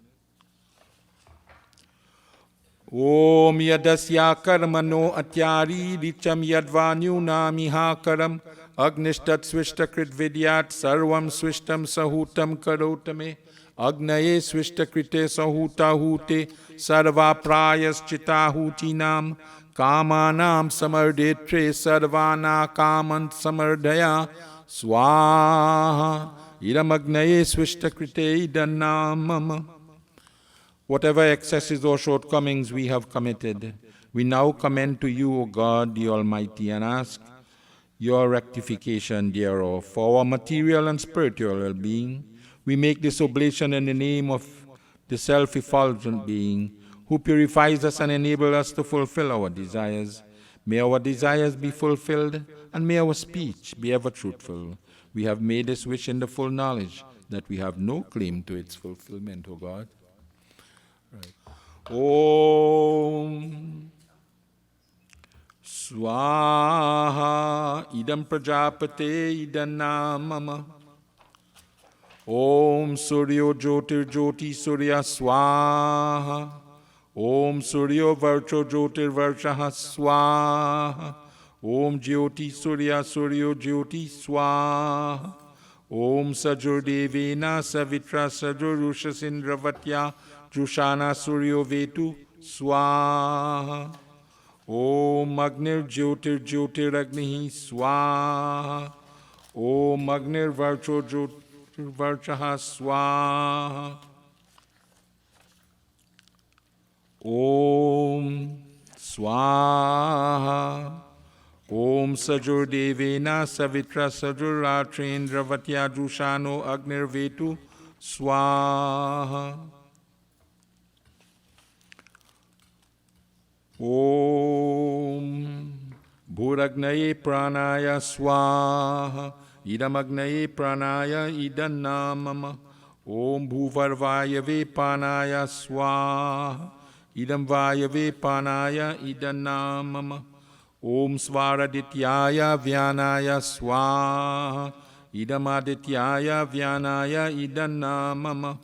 Om Yadasya Karmano Atyari Richam Yadvanyu Mihakaram Agnishtat Swishtakrit Vidyat Sarvam Swishtam Sahutam Karotame Agnaye Swishtakrite Sahuta Hute Sarva Prayas Chitahutinam Kamanam Samardetre Sarvana Kaman Samardaya Swaha. Iramagnaye Swishtakrite Idanamama. Whatever excesses or shortcomings we have committed, we now commend to you, O God, the Almighty, and ask your rectification thereof. For our material and spiritual well-being, we make this oblation in the name of the self-effulgent being, who purifies us and enables us to fulfill our desires. May our desires be fulfilled, and may our speech be ever truthful. We have made this wish in the full knowledge that we have no claim to its fulfillment, O God. Right. Om Swaha Idam Prajapate Idanamama. Om Suryo Jyotir Jyoti Surya Swaha. Om Suryo Varcho Jyotir Varshaha Swaha. Om Jyoti Surya Suryo Jyoti Swaha. Om Sajur Devena Savitra Sajur Rushasindra Vatya Jushana Suryo Vetu Swaha. Om Agnir Jyotiragnihi Swaha. Om Agnir Varchaha Swaha. Om Swaha. Om Sajur Devena Savitra Sajur Ratrendra Vatya Dushano Agnir Vetu Swaha. Om Bhuragnaye Pranaya Swaha. Idamagnaye Pranaya Idanamama. Om Bhuvarvayave Panaya Swaha. Idam Vayave Panaya Idanamama. Om Svaradityaya Vyanaya Swaha. Idamadityaya Vyanaya Idanamama.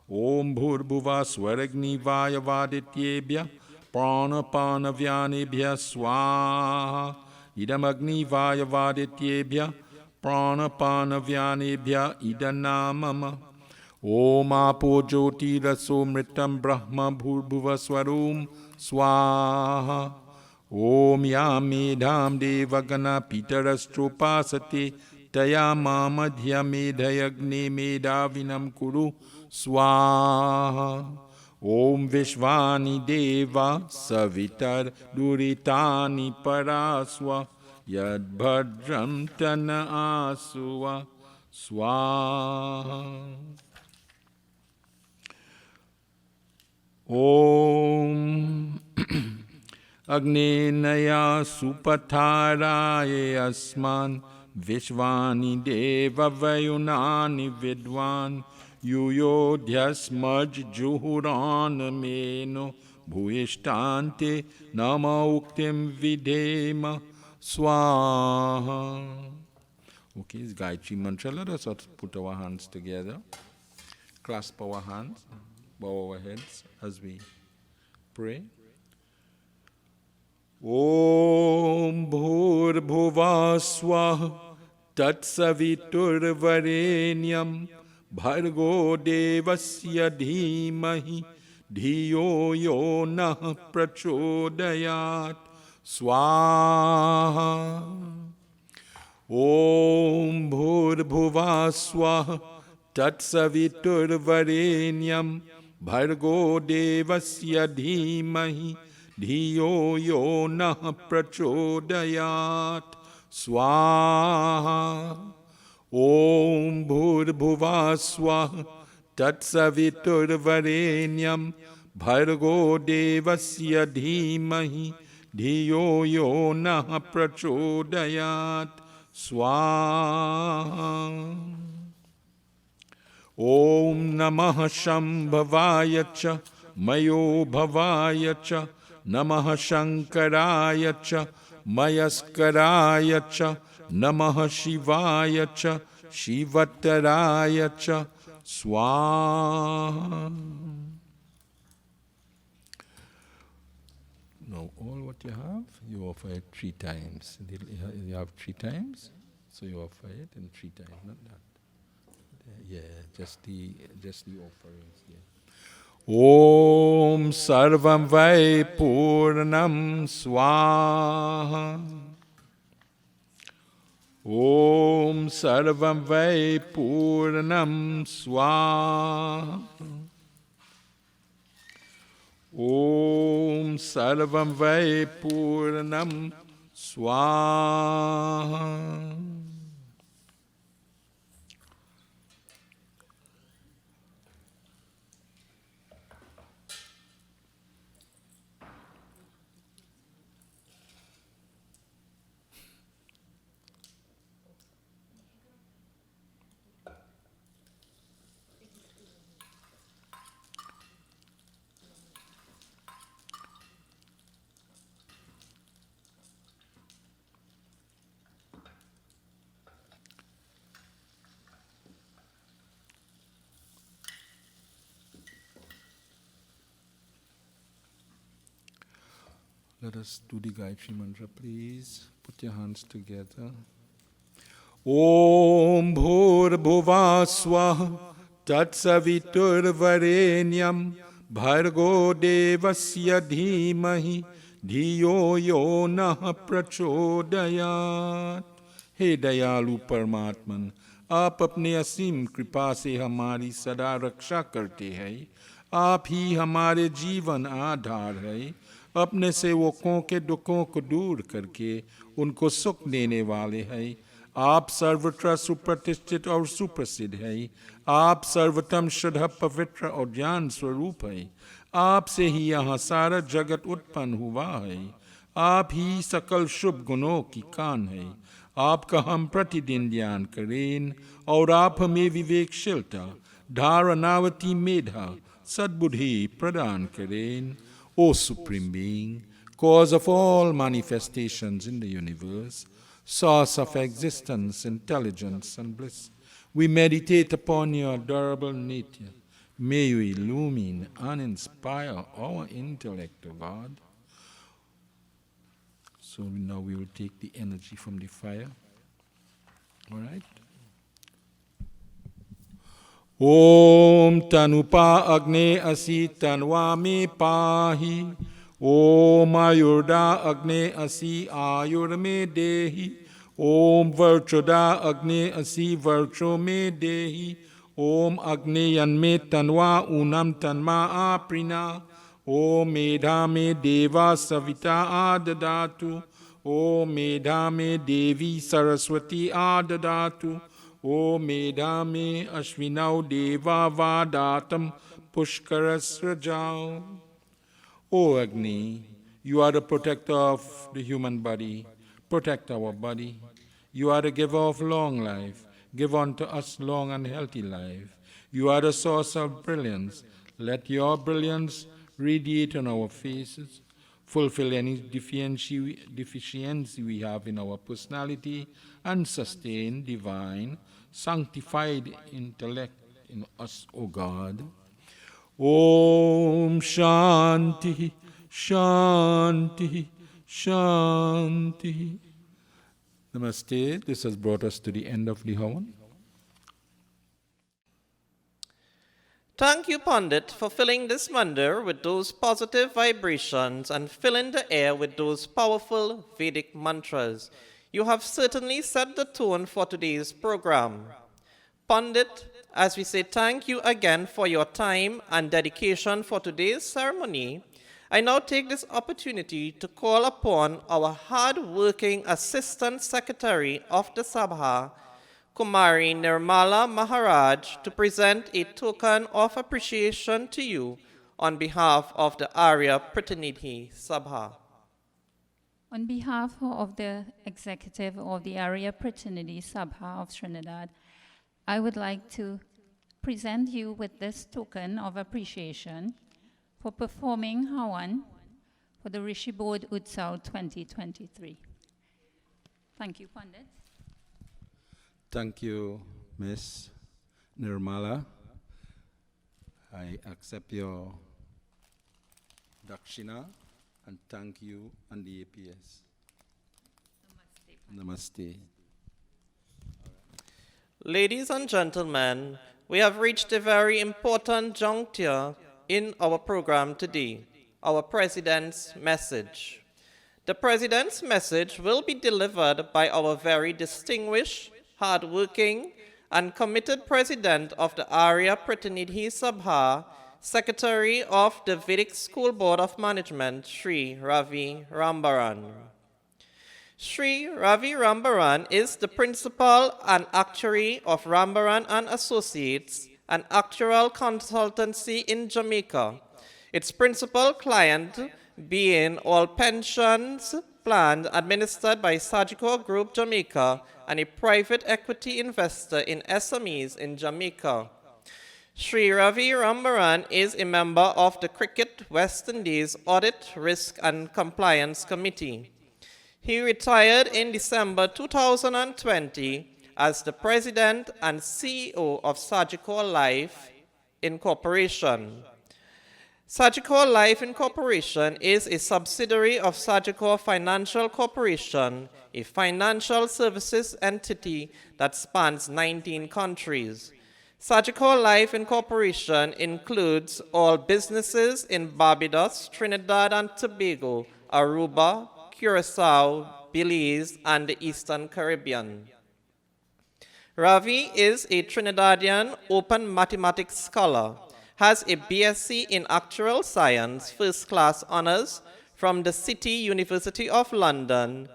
Om Bhurbhuva Swaragni Vayavadityebhya Pranapana Vyanebhya Swaha. Idamagni Vayavadityebhya Pranapana Vyanebhya Idanamama. Om Apo Jyoti Raso Mritam Brahma Bhurbhuva Swarum Swaha. Om Yamedham Devagana Pitarastropasate Tayamamadhya Medhayagne Medhavinam Kuru Swaha. Om Vishvani Deva Savitar Duritani Paraswa Yad Bhadram Tana Asua Swaha. Om Agnenaya Supataraye Asman Vishvani Deva Vayunani Vidwan Yuyodhyasmaj Juhuran Meno Bhuishtante Nama Uktim Videma Swaha. Okay, it's Gayatri Mantra. Let us put our hands together, clasp our hands, bow our heads as we pray. Om Bhur Bhuva Swaha Tat Savitur Varenyam Bhargo Devasya Dhimahi Dhiyo Yo Nah Prachodayat Swaha. Om Bhur Bhuva Swaha Tat Savitur Varenyam Bhargo Devasya Dhimahi Dhiyo Yo Nah Prachodayat Swaha. Om Bhur Bhuva Swaha Tat Savitur Varenyam Bhargo Devasya Dhimahi Dhiyo Yo Nah Prachodayat Swaha. Om Namah Shambhavaya Cha Mayo Bhavaya Cha Namah Shankaraya Cha Mayaskaraya Cha Namah Shivaya Cha Shivataraya Cha Swaha. Now all what you offer it 3 times. You have 3 times, so you offer it in 3 times, not that. Yeah, just the offerings. Yeah. Om Sarvam Vai Purnam Swaha. Om Sarvam Vai Purnam Swaha. Om Sarvam Vai Purnam Swaha. Let us do the Gayatri Mantra, please. Put your hands together. Om Bhur Bhuva Swaha Tat Savitur Varenyam Bhargo Devasya Dhimahi धियो यो नः प्रचोदयात्। हे दयालु परमात्मन, आप अपने असीम कृपा से हमारी सदा रक्षा करते हैं। आप ही हमारे जीवन आधार है। अपने सेवकों के दुखों को दूर करके उनको सुख देने वाले हैं। आप सर्वत्र सुप्रतिष्ठित और सुप्रसिद्ध हैं। आप सर्वोत्तम शुद्ध पवित्र और ज्ञान स्वरूप है। आपसे ही यहाँ सारा जगत उत्पन्न हुआ है। आप ही सकल शुभ गुणों की कान है। आपका हम प्रतिदिन ध्यान करें और आप हमें विवेकशीलता, धारणावती मेधा, सद्बुद्धि प्रदान करें। O Supreme Being, cause of all manifestations in the universe, source of existence, intelligence, and bliss, we meditate upon your adorable nature. May you illumine and inspire our intellect, O God. So now we will take the energy from the fire. All right? Om Tanupa Agne Asi Tanwa Me Pahi. Om Ayurda Agne Asi Ayur Me Dehi. Om Virchuda Agne Asi Virchu Me Dehi. Om Agneyan Me Tanwa Unam Tanma Aprina. Om Medha Me Deva Savita Adadatu. Om Medha Me Devi Saraswati Adadatu. O Medame Ashvinau Deva Vadatam Pushkarasrajau. O Agni, you are the protector of the human body. Protect our body. You are the giver of long life. Give unto us long and healthy life. You are the source of brilliance. Let your brilliance radiate on our faces. Fulfill any deficiency we have in our personality and sustain divine, sanctified intellect in us, O God. Om Shanti, Shanti, Shanti. Namaste. This has brought us to the end of the Havan. Thank you, Pandit, for filling this mandir with those positive vibrations and filling the air with those powerful Vedic mantras. You have certainly set the tone for today's program. Pandit, as we say thank you again for your time and dedication for today's ceremony, I now take this opportunity to call upon our hard-working Assistant Secretary of the Sabha, Kumari Nirmala Maharaj, to present a token of appreciation to you on behalf of the Arya Pratinidhi Sabha. On behalf of the executive of the Arya Pratinidhi Sabha of Trinidad, I would like to present you with this token of appreciation for performing Hawan for the Rishi Bodh Utsav 2023. Thank you, Pandit. Thank you, Miss Nirmala. I accept your dakshina and thank you and the APS. Namaste. Ladies and gentlemen, we have reached a very important juncture in our program today, our President's message. The President's message will be delivered by our very distinguished, hardworking, and committed President of the Arya Pratinidhi Sabha, Secretary of the Vedic School Board of Management, Sri Ravi Rambaran. Sri Ravi Rambaran is the principal and actuary of Rambaran and Associates, an actuarial consultancy in Jamaica. Its principal client being all pensions plans administered by Sagicor Group Jamaica and a private equity investor in SMEs in Jamaica. Sri Ravi Rambaran is a member of the Cricket West Indies Audit, Risk and Compliance Committee. He retired in December 2020 as the President and CEO of Sagicor Life Incorporation. Sagicor Life Incorporation is a subsidiary of Sagicor Financial Corporation, a financial services entity that spans 19 countries. Sagicor Life Incorporation includes all businesses in Barbados, Trinidad and Tobago, Aruba, Curacao, Belize, and the Eastern Caribbean. Ravi is a Trinidadian open mathematics scholar, has a BSc in Actuarial Science First Class Honours from the City University of London,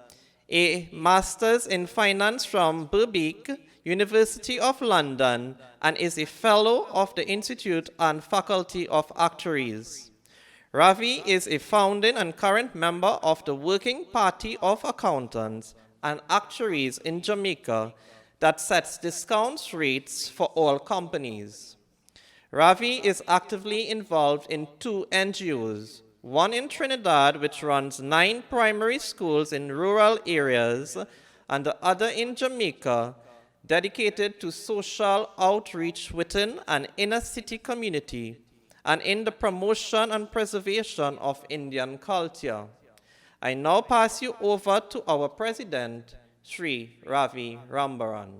a Master's in Finance from Birkbeck, University of London, and is a Fellow of the Institute and Faculty of Actuaries. Ravi is a founding and current member of the Working Party of Accountants and Actuaries in Jamaica that sets discount rates for all companies. Ravi is actively involved in 2 NGOs, one in Trinidad which runs 9 primary schools in rural areas, and the other in Jamaica dedicated to social outreach within an inner city community and in the promotion and preservation of Indian culture. I now pass you over to our President, Sri Ravi Rambaran.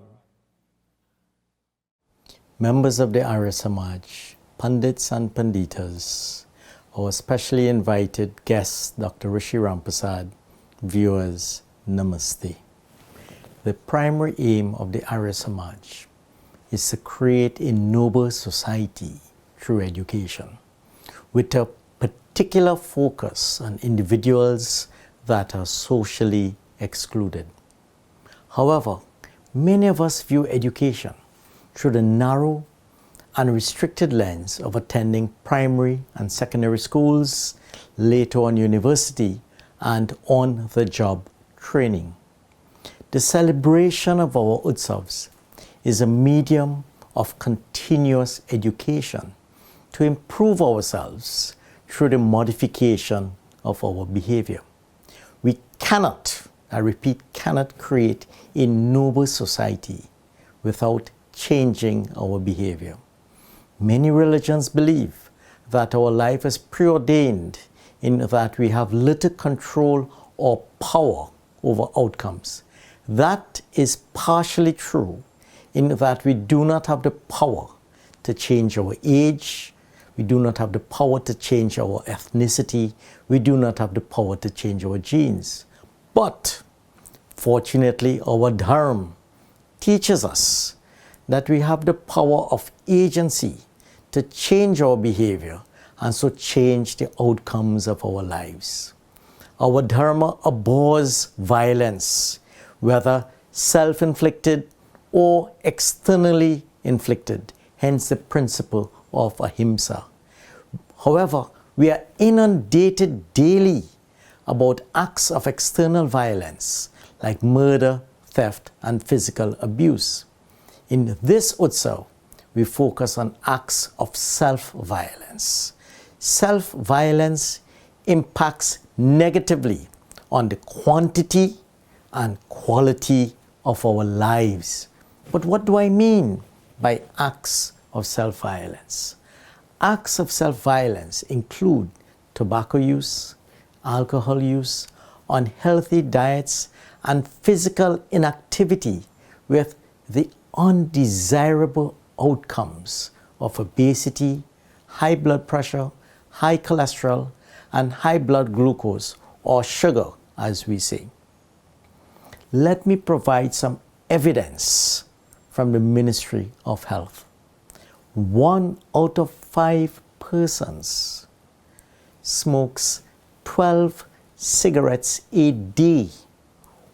Members of the Arya Samaj, Pandits and Panditas, our specially invited guest, Dr. Rishi Ramprasad, viewers, Namaste. The primary aim of the Arya Samaj is to create a noble society through education, with a particular focus on individuals that are socially excluded. However, many of us view education through the narrow and restricted lens of attending primary and secondary schools, later on university, and on-the-job training. The celebration of our Utsavs is a medium of continuous education to improve ourselves through the modification of our behavior. We cannot, I repeat, cannot create a noble society without changing our behavior. Many religions believe that our life is preordained in that we have little control or power over outcomes. That is partially true in that we do not have the power to change our age, we do not have the power to change our ethnicity, we do not have the power to change our genes. But fortunately, our Dharma teaches us that we have the power of agency to change our behavior and so change the outcomes of our lives. Our Dharma abhors violence, whether self-inflicted or externally inflicted, hence the principle of ahimsa. However, we are inundated daily about acts of external violence like murder, theft, and physical abuse. In this Utsav, we focus on acts of self-violence. Self-violence impacts negatively on the quantity and quality of our lives. But what do I mean by acts of self-violence? Acts of self-violence include tobacco use, alcohol use, unhealthy diets, and physical inactivity with the undesirable outcomes of obesity, high blood pressure, high cholesterol, and high blood glucose, or sugar, as we say. Let me provide some evidence from the Ministry of Health. 1 out of 5 persons smokes 12 cigarettes a day.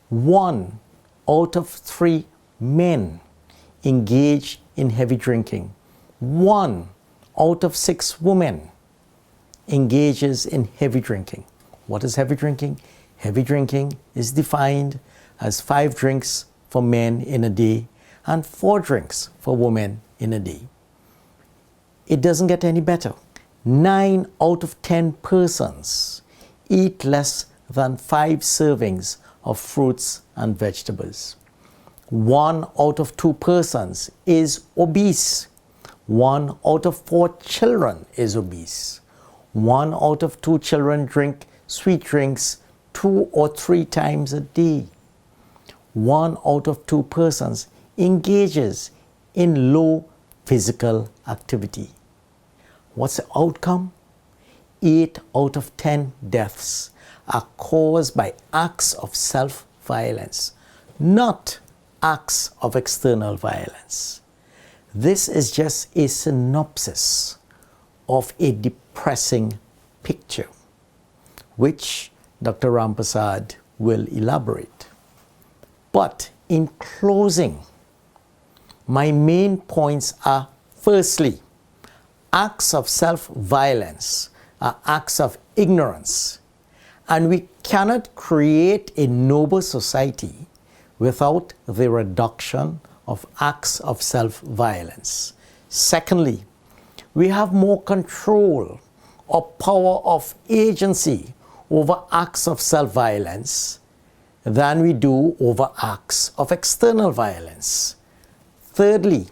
1 out of 3 men engage in heavy drinking. 1 out of 6 women engages in heavy drinking. What is heavy drinking? Heavy drinking is defined as 5 drinks for men in a day and 4 drinks for women in a day. It doesn't get any better. 9 out of 10 persons eat less than 5 servings of fruits and vegetables. 1 out of 2 persons is obese. 1 out of 4 children is obese. 1 out of 2 children drink sweet drinks 2 or 3 times a day. 1 out of 2 persons engages in low physical activity. What's the outcome? 8 out of 10 deaths are caused by acts of self-violence, not acts of external violence. This is just a synopsis of a depressing picture, which Dr. Ramprasad will elaborate. But in closing, my main points are, firstly, acts of self-violence are acts of ignorance, and we cannot create a noble society without the reduction of acts of self-violence. Secondly, we have more control or power of agency over acts of self-violence than we do over acts of external violence. Thirdly,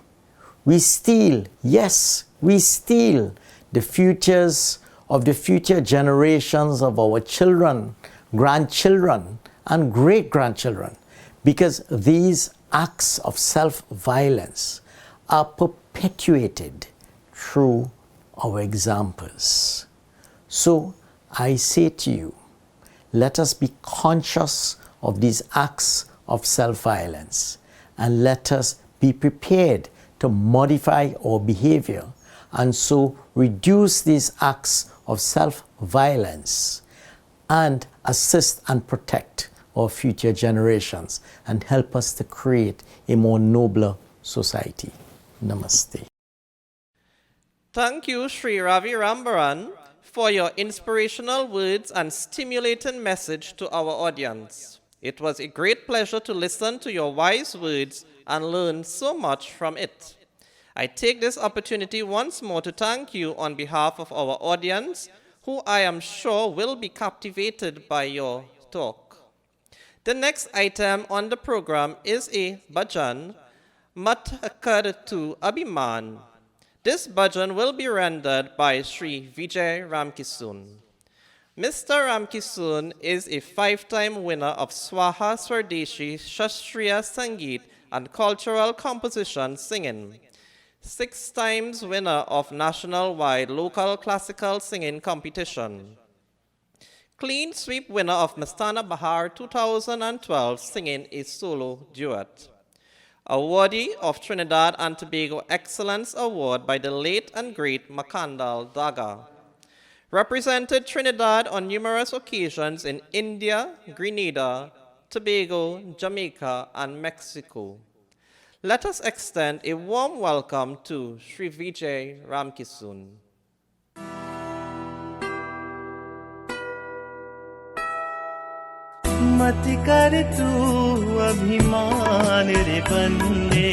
we steal, yes, we steal the futures of the future generations of our children, grandchildren, and great-grandchildren, because these acts of self-violence are perpetuated through our examples. So I say to you, let us be conscious of these acts of self-violence, and let us be prepared to modify our behavior and so reduce these acts of self-violence and assist and protect our future generations and help us to create a more nobler society. Namaste. Thank you, Sri Ravi Rambaran, for your inspirational words and stimulating message to our audience. It was a great pleasure to listen to your wise words and learn so much from it. I take this opportunity once more to thank you on behalf of our audience, who I am sure will be captivated by your talk. The next item on the program is a bhajan, Mat Kar Tu Abhiman. This bhajan will be rendered by Sri Vijay Ramkisoon. Mr. Ramkisoon is a 5-time winner of Swaha Swardeshi Shastriya Sangeet and Cultural Composition Singing, 6 times winner of national-wide local classical singing competition, clean sweep winner of Mastana Bahar 2012 singing a solo duet, awardee of Trinidad and Tobago Excellence Award by the late and great Makandal Daga, represented Trinidad on numerous occasions in India, Grenada, Tobago, Jamaica, and Mexico. Let us extend a warm welcome to Sri Vijay Ramkisoon. मत कर तू अभिमान रे बंदे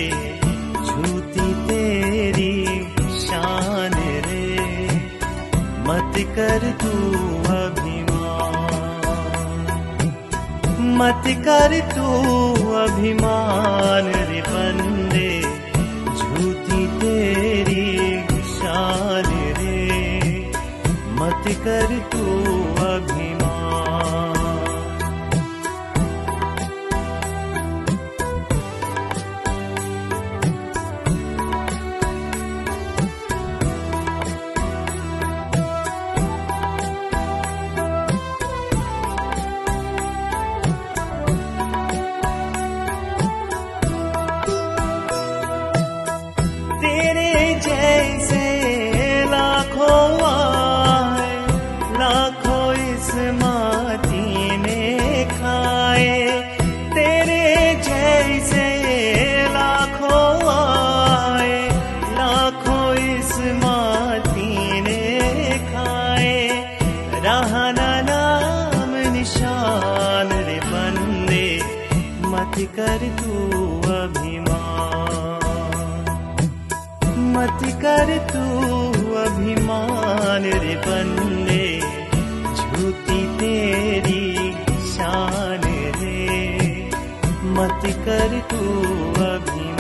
झूठी तेरी शान रे मत कर तू अभिमान मत कर तू अभिमान रे बंदे झूठी तेरी शान रे मत कर तू अभिमान कर तू अभिमान मत कर तू अभिमान रे बंदे झूठी तेरी शान रे मत कर तू अभिमान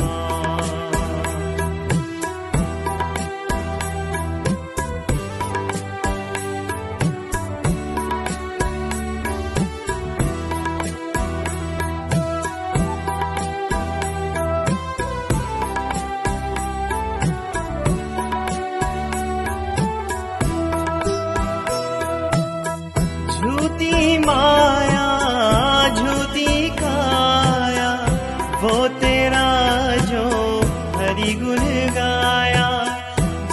गुन गाया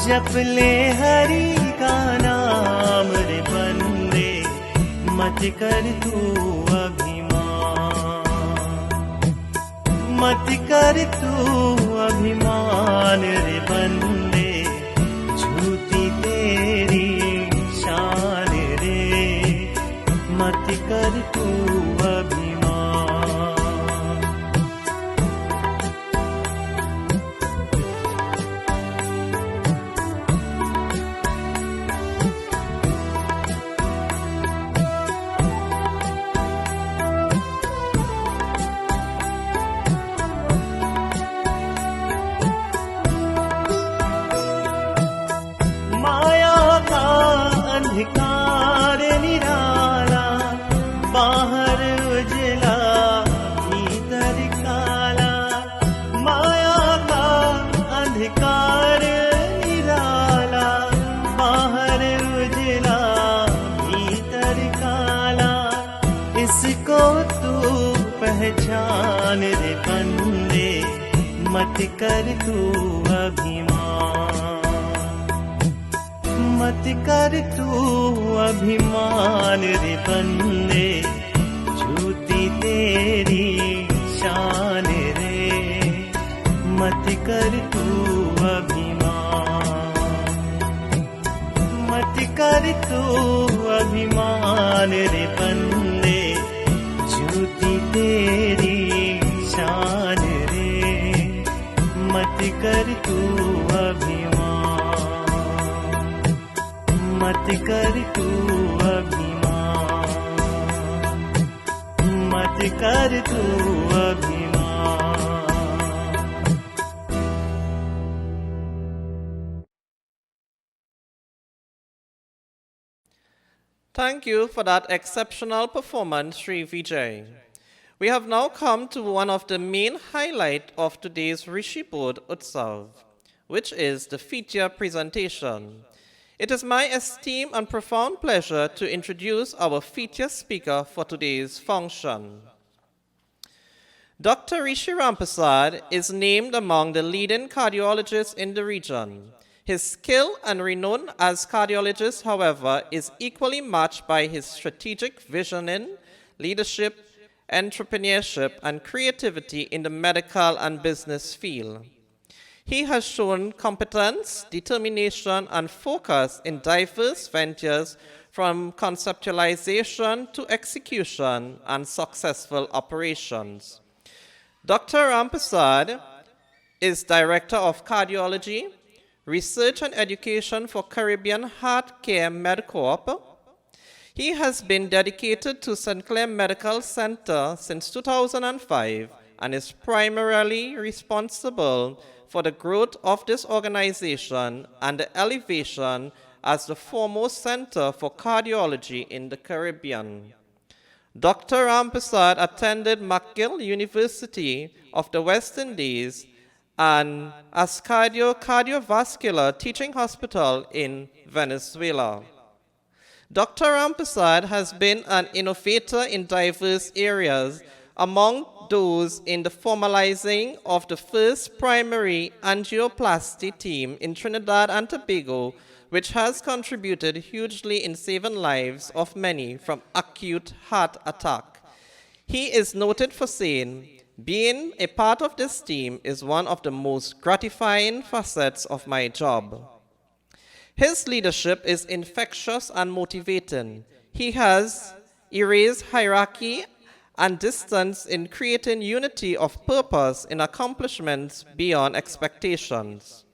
जप ले हरि का नाम रे बंदे मत कर तू अभिमान मत कर तू अभिमान रे बंदे झूठी तेरी शान रे मत कर तू अभिमान अंधकार निराला बाहर उजला भीतर काला माया का अंधकार निराला बाहर उजला भीतर काला इसको तू पहचान रे बंदे मत कर तू अभिमान मत कर तू अभिमान रे बंदे झूठी तेरी शान रे मत कर तू अभिमान मत कर तू अभिमान रे बंदे झूठी तेरी शान रे मत कर तू अभिमान मत कर तू अभिमान मत कर तू अभिमान Thank you for that exceptional performance, Sri Vijay. We have now come to one of the main highlights of today's Rishi Bodh Utsav, which is the feature presentation. It is my esteemed and profound pleasure to introduce our featured speaker for today's function. Dr. Rishi is named among the leading cardiologists in the region. His skill and renown as cardiologist, however, is equally matched by his strategic visioning, leadership, entrepreneurship, and creativity in the medical and business field. He has shown competence, determination, and focus in diverse ventures from conceptualization to execution and successful operations. Dr. Rampasad is Director of Cardiology, Research and Education for Caribbean Heart Care MedCorp. He has been dedicated to St. Clair Medical Center since 2005 and is primarily responsible for the growth of this organization and the elevation as the foremost center for cardiology in the Caribbean. Dr. Rampasad attended McGill University of the West Indies and Ascadio Cardiovascular Teaching Hospital in Venezuela. Dr. Rampasad has been an innovator in diverse areas, among those in the formalizing of the first primary angioplasty team in Trinidad and Tobago, which has contributed hugely in saving lives of many from acute heart attack. He is noted for saying, "Being a part of this team is one of the most gratifying facets of my job." His leadership is infectious and motivating. He has erased hierarchy and distance in creating unity of purpose in accomplishments beyond expectations.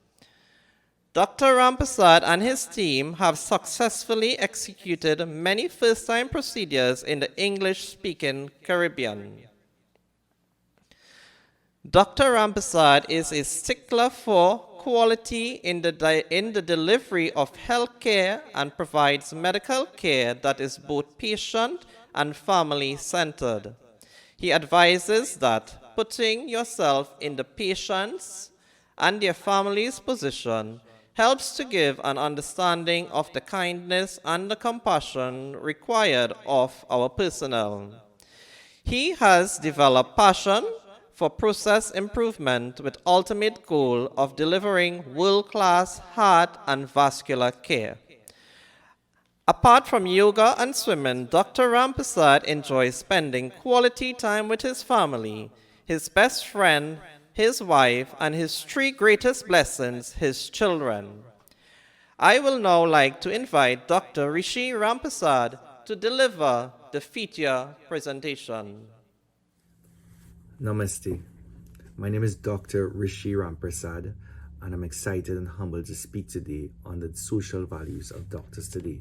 Dr. Rampasad and his team have successfully executed many first-time procedures in the English-speaking Caribbean. Dr. Rampasad is a stickler for quality in the delivery of health care and provides medical care that is both patient and family-centered. He advises that putting yourself in the patient's and their family's position helps to give an understanding of the kindness and the compassion required of our personnel. He has developed passion for process improvement with ultimate goal of delivering world-class heart and vascular care. Apart from yoga and swimming, Dr. Ramprasad enjoys spending quality time with his family, his best friend, his wife, and his three greatest blessings, his children. I will now like to invite Dr. Rishi Ramprasad to deliver the feature presentation. Namaste. My name is Dr. Rishi Ramprasad, and I'm excited and humbled to speak today on the social values of doctors today.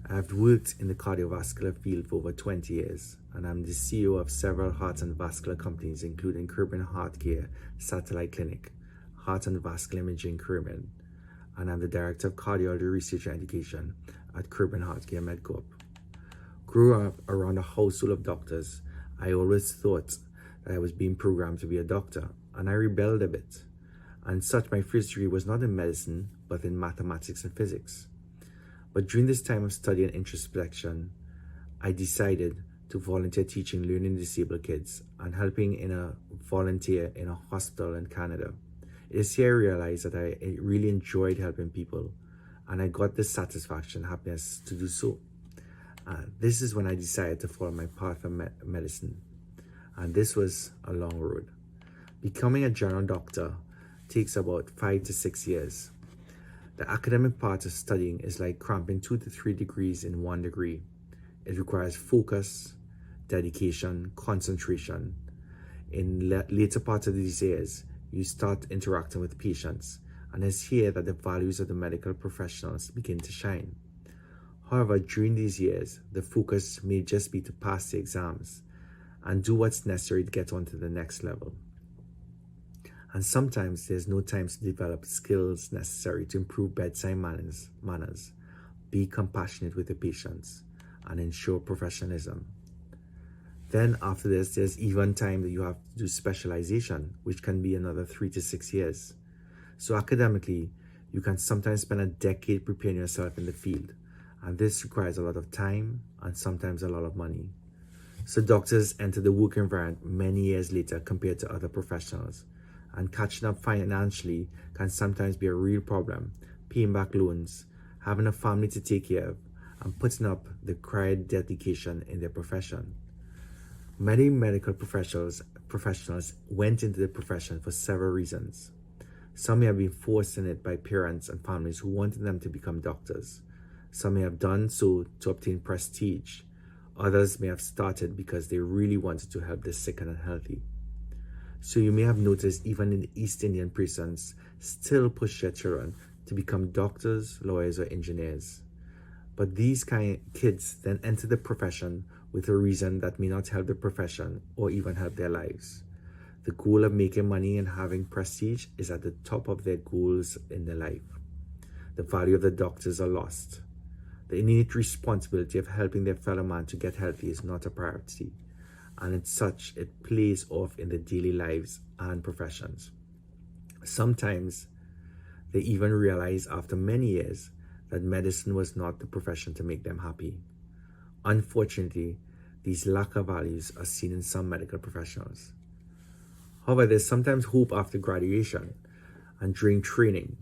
I've worked in the cardiovascular field for over 20 years, and I'm the CEO of several heart and vascular companies, including Caribbean Heart Care Satellite Clinic, Heart and Vascular Imaging Caribbean, and I'm the Director of Cardiology Research and Education at Caribbean Heart Care MedCorp. Growing up around a household of doctors, I always thought that I was being programmed to be a doctor, and I rebelled a bit. And such, my first degree was not in medicine, but in mathematics and physics. But during this time of study and introspection, I decided to volunteer teaching learning disabled kids and helping in a volunteer in a hospital in Canada. It is here I realized that I really enjoyed helping people, and I got the satisfaction and happiness to do so. This is when I decided to follow my path of medicine, and this was a long road. Becoming a general doctor takes about 5 to 6 years. The academic part of studying is like cramping 2 to 3 degrees in 1 degree. It requires focus, dedication, concentration. In later parts of these years, you start interacting with patients, and it's here that the values of the medical professionals begin to shine. However, during these years, the focus may just be to pass the exams and do what's necessary to get on to the next level. And sometimes there's no time to develop skills necessary to improve bedside manners, be compassionate with the patients, and ensure professionalism. Then after this, there's even time that you have to do specialization, which can be another 3 to 6 years. So academically, you can sometimes spend a decade preparing yourself in the field, and this requires a lot of time and sometimes a lot of money. So doctors enter the work environment many years later compared to other professionals, and catching up financially can sometimes be a real problem, paying back loans, having a family to take care of, and putting up the required dedication in their profession. Many medical professionals went into the profession for several reasons. Some may have been forced in it by parents and families who wanted them to become doctors. Some may have done so to obtain prestige. Others may have started because they really wanted to help the sick and unhealthy. So you may have noticed even in the East Indian prisons still push their children to become doctors, lawyers, or engineers. But these kids then enter the profession with a reason that may not help the profession or even help their lives. The goal of making money and having prestige is at the top of their goals in their life. The value of the doctors are lost. The innate responsibility of helping their fellow man to get healthy is not a priority, and as such, it plays off in their daily lives and professions. Sometimes they even realize after many years that medicine was not the profession to make them happy. Unfortunately, these lack of values are seen in some medical professionals. However, there's sometimes hope after graduation and during training,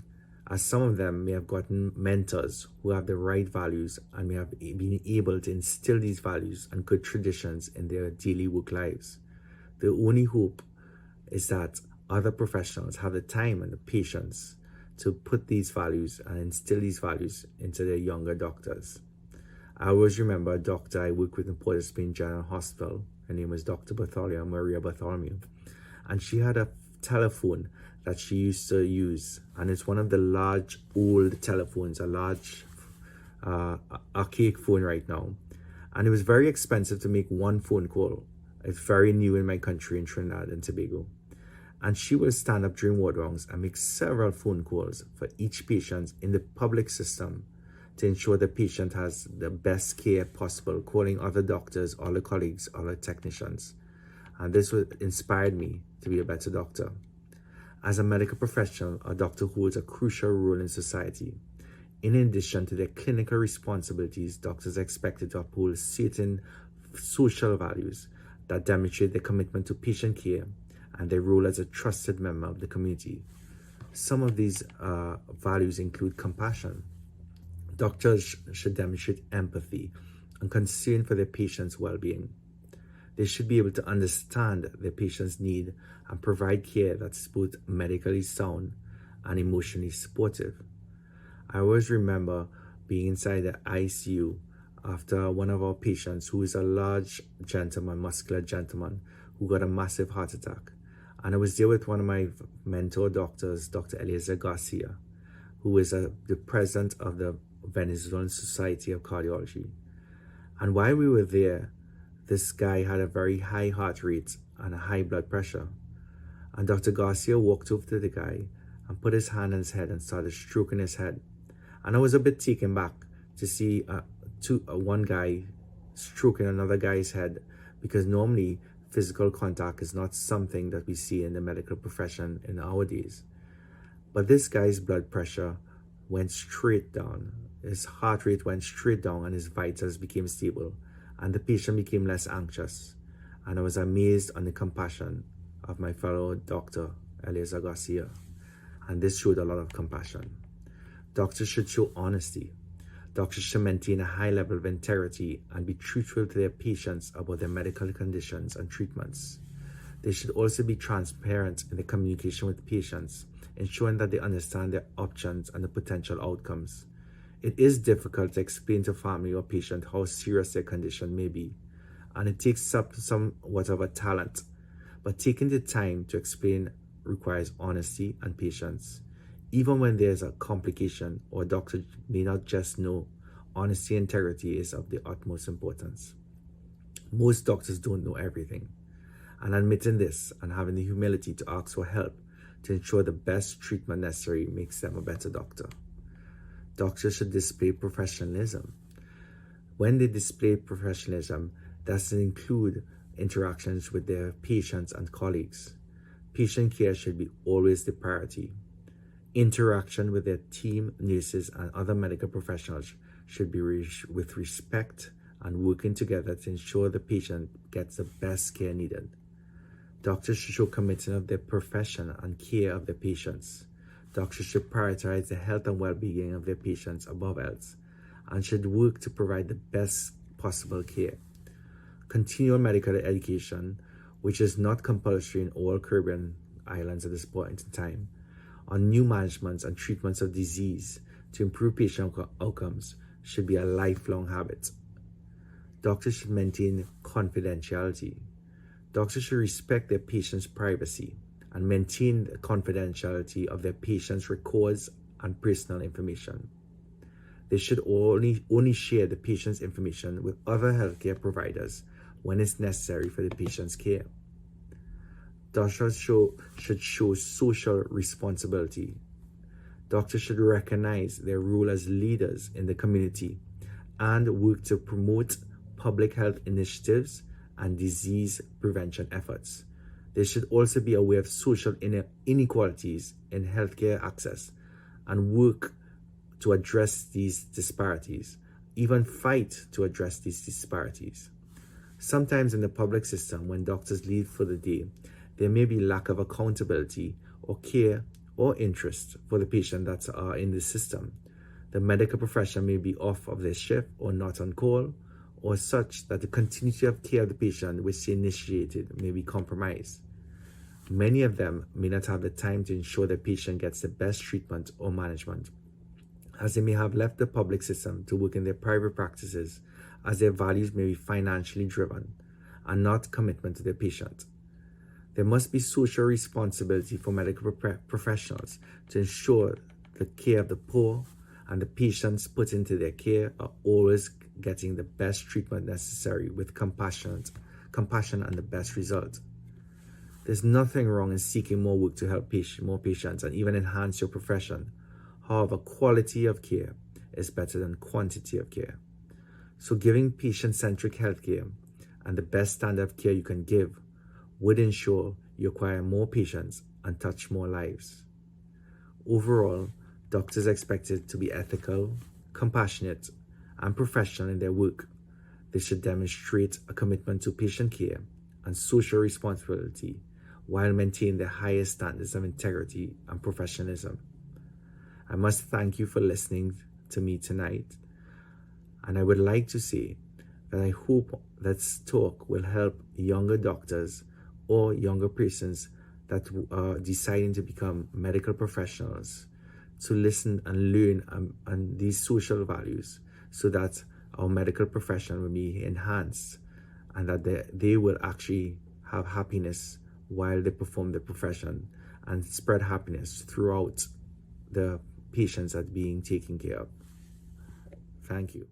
as some of them may have gotten mentors who have the right values and may have been able to instill these values and good traditions in their daily work lives. The only hope is that other professionals have the time and the patience to put these values and instill these values into their younger doctors. I always remember a doctor I worked with in Port of Spain General Hospital. Her name was Dr. Maria Bartholomew. And she had a telephone that she used to use. And it's one of the large old telephones, a large archaic phone right now. And it was very expensive to make one phone call. It's very new in my country in Trinidad and Tobago. And she will stand up during ward rounds and make several phone calls for each patient in the public system to ensure the patient has the best care possible, calling other doctors, other colleagues, other technicians. And this inspired me to be a better doctor. As a medical professional, a doctor holds a crucial role in society. In addition to their clinical responsibilities, doctors are expected to uphold certain social values that demonstrate their commitment to patient care and their role as a trusted member of the community. Some of these values include compassion. Doctors should demonstrate empathy and concern for their patients' well-being. They should be able to understand their patients' need and provide care that's both medically sound and emotionally supportive. I always remember being inside the ICU after one of our patients, who is a large gentleman, muscular gentleman, who got a massive heart attack. And I was there with one of my mentor doctors, Dr. Garcia, who is the president of the Venezuelan Society of Cardiology. And while we were there, this guy had a very high heart rate and a high blood pressure. And Dr. Garcia walked over to the guy and put his hand on his head and started stroking his head. And I was a bit taken back to see one guy stroking another guy's head, because normally physical contact is not something that we see in the medical profession in our days. But this guy's blood pressure went straight down. His heart rate went straight down and his vitals became stable, and the patient became less anxious. And I was amazed on the compassion of my fellow doctor, Arya Garcia. And this showed a lot of compassion. Doctors should show honesty. Doctors should maintain a high level of integrity and be truthful to their patients about their medical conditions and treatments. They should also be transparent in the communication with patients, ensuring that they understand their options and the potential outcomes. It is difficult to explain to family or patient how serious their condition may be, and it takes somewhat of a talent, but taking the time to explain requires honesty and patience. Even when there's a complication or a doctor may not just know, honesty and integrity is of the utmost importance. Most doctors don't know everything, and admitting this and having the humility to ask for help to ensure the best treatment necessary makes them a better doctor. Doctors should display professionalism. When they display professionalism, that doesn't include interactions with their patients and colleagues. Patient care should be always the priority. Interaction with their team, nurses, and other medical professionals should be with respect and working together to ensure the patient gets the best care needed. Doctors should show commitment of their profession and care of their patients. Doctors should prioritize the health and well-being of their patients above else, and should work to provide the best possible care. Continual medical education, which is not compulsory in all Caribbean islands at this point in time, on new managements and treatments of disease to improve patient outcomes should be a lifelong habit. Doctors should maintain confidentiality. Doctors should respect their patients' privacy and maintain the confidentiality of their patients' records and personal information. They should only share the patient's information with other healthcare providers when it's necessary for the patient's care. Doctors should show social responsibility. Doctors should recognize their role as leaders in the community and work to promote public health initiatives and disease prevention efforts. They should also be aware of social inequalities in healthcare access and work to address these disparities, even fight to address these disparities. Sometimes in the public system, when doctors leave for the day, there may be lack of accountability or care or interest for the patient that are in the system. The medical profession may be off of their shift or not on call, or such that the continuity of care of the patient which they initiated may be compromised. Many of them may not have the time to ensure the patient gets the best treatment or management, as they may have left the public system to work in their private practices, as their values may be financially driven and not commitment to their patient. There must be social responsibility for medical professionals to ensure the care of the poor and the patients put into their care are always getting the best treatment necessary with compassion and the best result. There's nothing wrong in seeking more work to help more patients and even enhance your profession. However, quality of care is better than quantity of care. So giving patient-centric healthcare and the best standard of care you can give would ensure you acquire more patients and touch more lives. Overall, doctors are expected to be ethical, compassionate, and professional in their work. They should demonstrate a commitment to patient care and social responsibility while maintaining the highest standards of integrity and professionalism. I must thank you for listening to me tonight, and I would like to say that I hope that this talk will help younger doctors or younger persons that are deciding to become medical professionals to listen and learn on these social values, so that our medical profession will be enhanced and that they will actually have happiness while they perform the profession and spread happiness throughout the patients that are being taken care of. Thank you.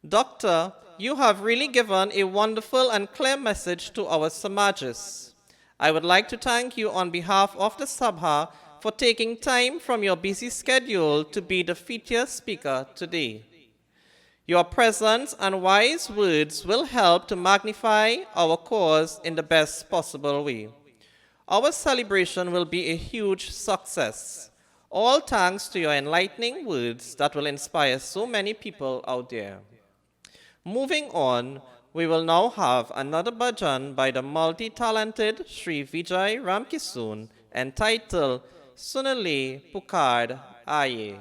Doctor, you have really given a wonderful and clear message to our Samajas. I would like to thank you on behalf of the Sabha for taking time from your busy schedule to be the featured speaker today. Your presence and wise words will help to magnify our cause in the best possible way. Our celebration will be a huge success, all thanks to your enlightening words that will inspire so many people out there. Moving on, we will now have another bhajan by the multi-talented Sri Vijay Ramkisoon entitled Sunale Pukar Aaye.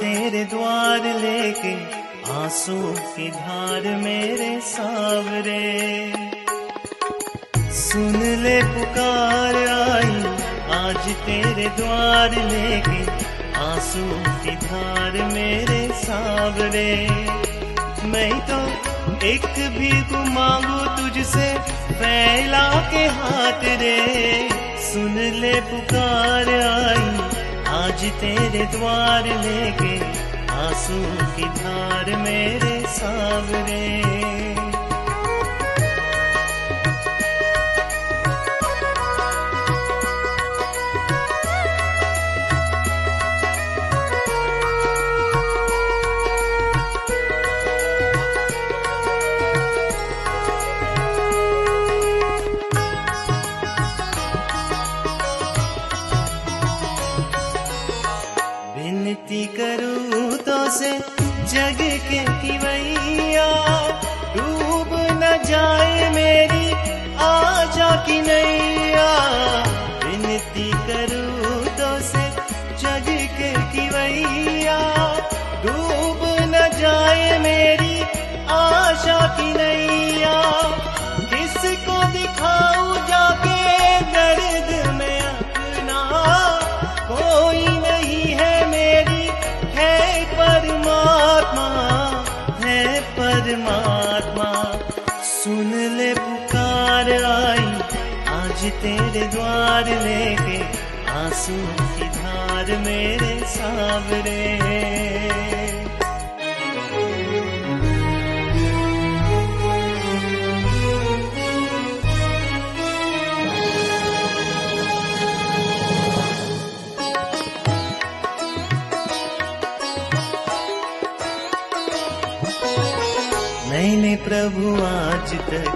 तेरे द्वार लेके आंसू की धार मेरे सावरे, सुन ले पुकार आई आज तेरे द्वार लेके आंसू की धार मेरे सावरे। मैं तो एक भीख मांगू तुझसे फैला के हाथ रे, सुन ले पुकार आई आज तेरे द्वार लेके आंसू की धार मेरे सावरे। करूं तो से जग के किवैया, डूब न जाए मेरी आजा की नैया। विनती करूं तो से जग के किवैया, डूब न जाए मेरी आशा की नैया। किसको दिखाऊं जाके दर्द में अपना, कोई नहीं है परमात्मा। सुन ले पुकार आई आज तेरे द्वार लेके आंसू की धार मेरे सावरे। मैंने प्रभु आज तक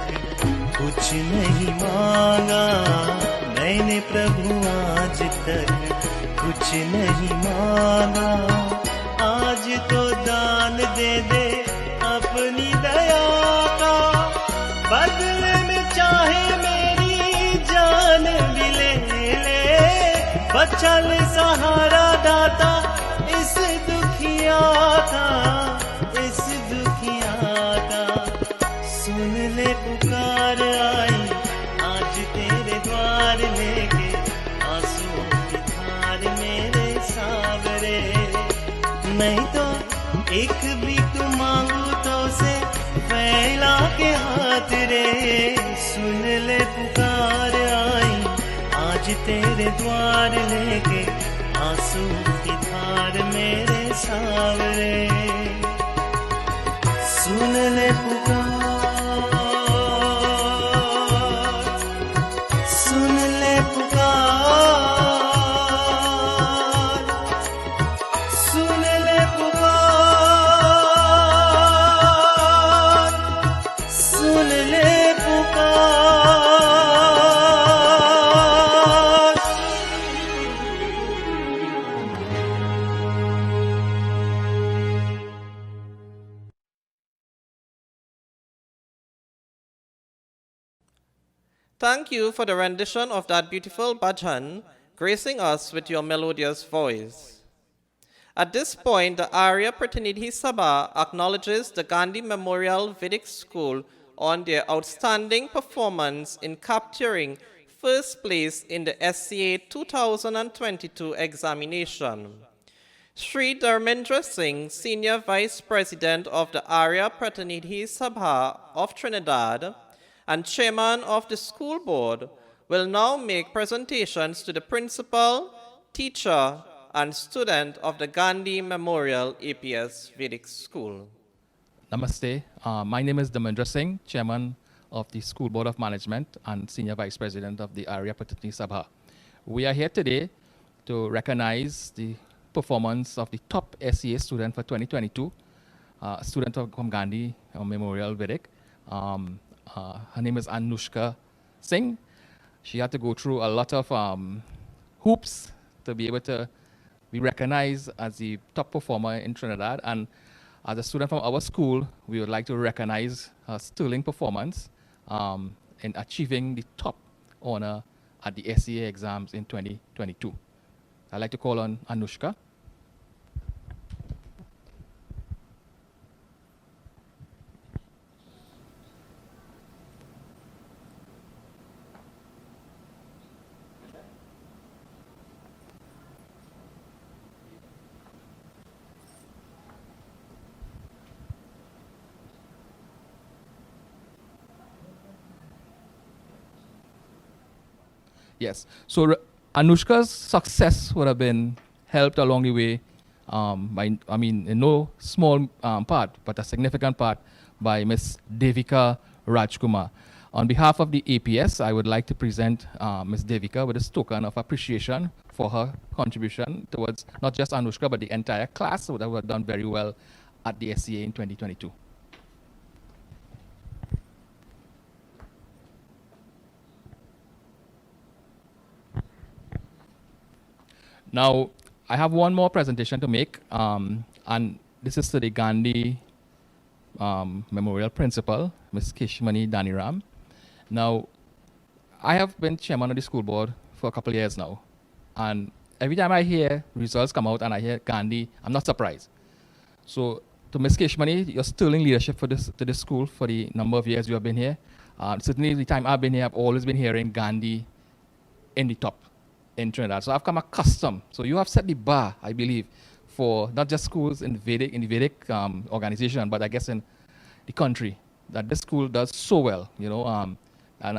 कुछ नहीं मांगा, मैंने प्रभु आज तक कुछ नहीं मांगा। आज तो दान दे दे अपनी दया का, बदले में चाहे मेरी जान भी ले ले। बचल सहारा दाता इस दुखिया का, इस दुखिया का। सुन ले पुकार आई आज तेरे द्वार लेके आंसू की धार मेरे सावरे। नहीं तो एक भीख मांगू तो से फैला के हाथ रे। सुन ले पुकार आई आज तेरे द्वार लेके आंसू की धार मेरे सावरे। सुन ले पुकार Thank you for the rendition of that beautiful bhajan, gracing us with your melodious voice. At this point, the Arya Pratinidhi Sabha acknowledges the Gandhi Memorial Vedic School on their outstanding performance in capturing first place in the SCA 2022 examination. Sri Dharmendra Singh, Senior Vice President of the Arya Pratinidhi Sabha of Trinidad and Chairman of the School Board, will now make presentations to the principal, teacher, and student of the Gandhi Memorial APS Vedic School. Namaste. My name is Dharmendra Singh, Chairman of the School Board of Management and Senior Vice President of the Arya Pratinidhi Sabha. We are here today to recognize the performance of the top SCA student for 2022, student from Gandhi Memorial Vedic. Her name is Anushka Singh. She had to go through a lot of hoops to be able to be recognized as the top performer in Trinidad. And as a student from our school, we would like to recognize her sterling performance in achieving the top honor at the SCA exams in 2022. I'd like to call on Anushka. Yes. So Anushka's success would have been helped along the way by, in no small part, but a significant part by Ms. Devika Rajkumar. On behalf of the APS, I would like to present Ms. Devika with this token of appreciation for her contribution towards not just Anushka, but the entire class that have done very well at the SCA in 2022. Now, I have one more presentation to make, and this is to the Gandhi Memorial Principal, Ms. Keshmani Daniram. Now, I have been chairman of the school board for a couple of years now, and every time I hear results come out and I hear Gandhi, I'm not surprised. So, to Ms. Keshmani, your sterling leadership for this school for the number of years you have been here. Certainly, the time I've been here, I've always been hearing Gandhi in the top in Trinidad. So I've come accustomed. So you have set the bar, I believe, for not just schools in the Vedic organization, but I guess in the country, that this school does so well, and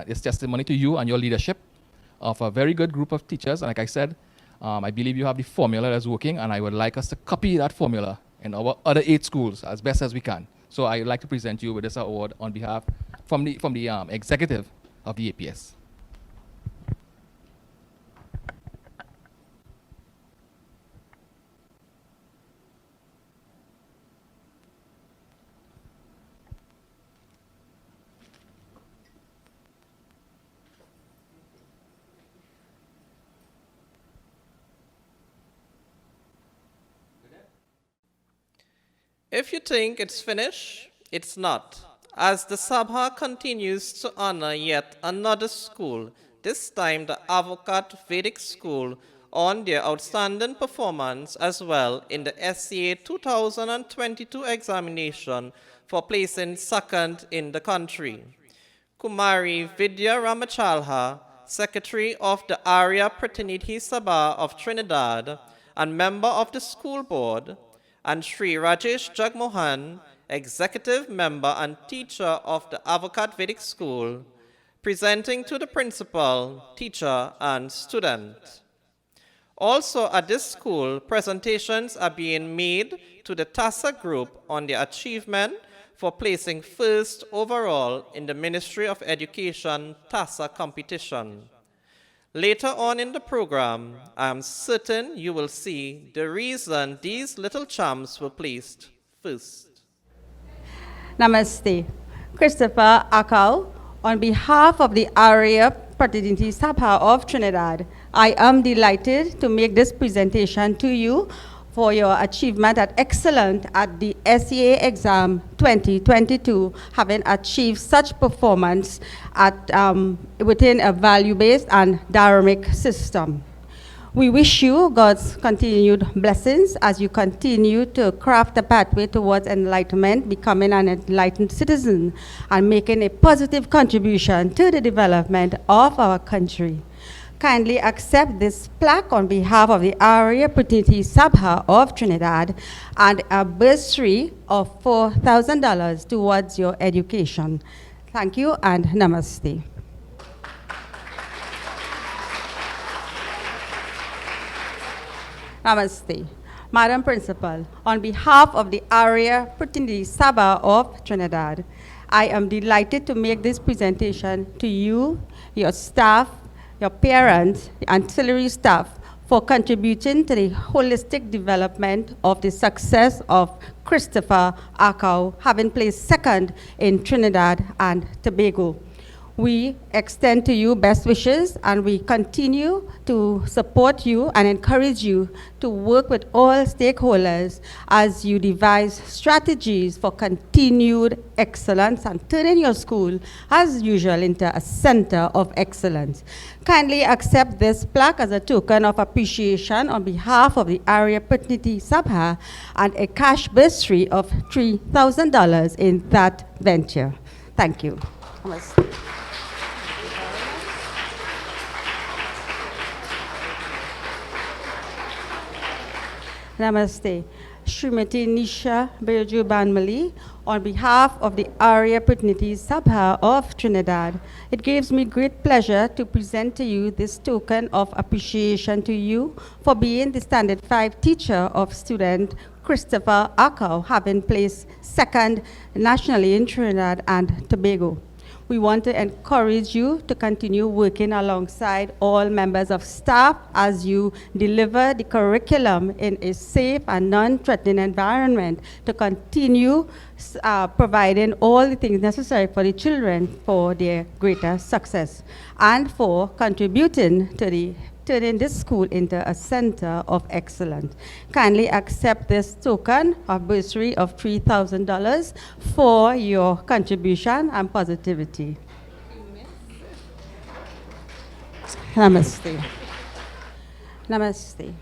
it's testimony to you and your leadership of a very good group of teachers. And like I said, I believe you have the formula that's working, and I would like us to copy that formula in our other 8 schools as best as we can. So I would like to present you with this award on behalf from the executive of the APS. If you think it's finished, it's not, as the Sabha continues to honor yet another school, this time the Avocat Vedic School, on their outstanding performance as well in the SCA 2022 examination for placing second in the country. Kumari Vidya Ramachalha, Secretary of the Arya Pratinidhi Sabha of Trinidad and member of the school board, and Sri Rajesh Jagmohan, executive member and teacher of the Avocat Vedic School, presenting to the principal, teacher, and student. Also at this school, presentations are being made to the TASA group on their achievement for placing first overall in the Ministry of Education TASA competition. Later on in the program, I am certain you will see the reason these little chums were placed first. Namaste. Christopher Akau, on behalf of the Arya Pratinidhi Sabha of Trinidad, I am delighted to make this presentation to you for your achievement at excellent at the SEA exam 2022, having achieved such performance at, within a value-based and dynamic system. We wish you God's continued blessings as you continue to craft a pathway towards enlightenment, becoming an enlightened citizen, and making a positive contribution to the development of our country. Kindly accept this plaque on behalf of the Arya Pratinidhi Sabha of Trinidad and a bursary of $4,000 towards your education. Thank you and namaste. Namaste. Madam Principal, on behalf of the Arya Pratinidhi Sabha of Trinidad, I am delighted to make this presentation to you, your staff, your parents, the ancillary staff, for contributing to the holistic development of the success of Christopher Akau, having placed second in Trinidad and Tobago. We extend to you best wishes, and we continue to support you and encourage you to work with all stakeholders as you devise strategies for continued excellence and turning your school, as usual, into a center of excellence. Kindly accept this plaque as a token of appreciation on behalf of the Arya Pratinidhi Sabha and a cash bursary of $3,000 in that venture. Thank you. Namaste. Srimati Nisha Birju Banmali, on behalf of the Arya Pratinidhi Sabha of Trinidad, it gives me great pleasure to present to you this token of appreciation to you for being the Standard 5 teacher of student Christopher Akau, having placed second nationally in Trinidad and Tobago. We want to encourage you to continue working alongside all members of staff as you deliver the curriculum in a safe and non-threatening environment to continue providing all the things necessary for the children for their greater success and for contributing to turning this school into a center of excellence. Kindly accept this token of bursary of $3,000 for your contribution and positivity. Namaste. Namaste.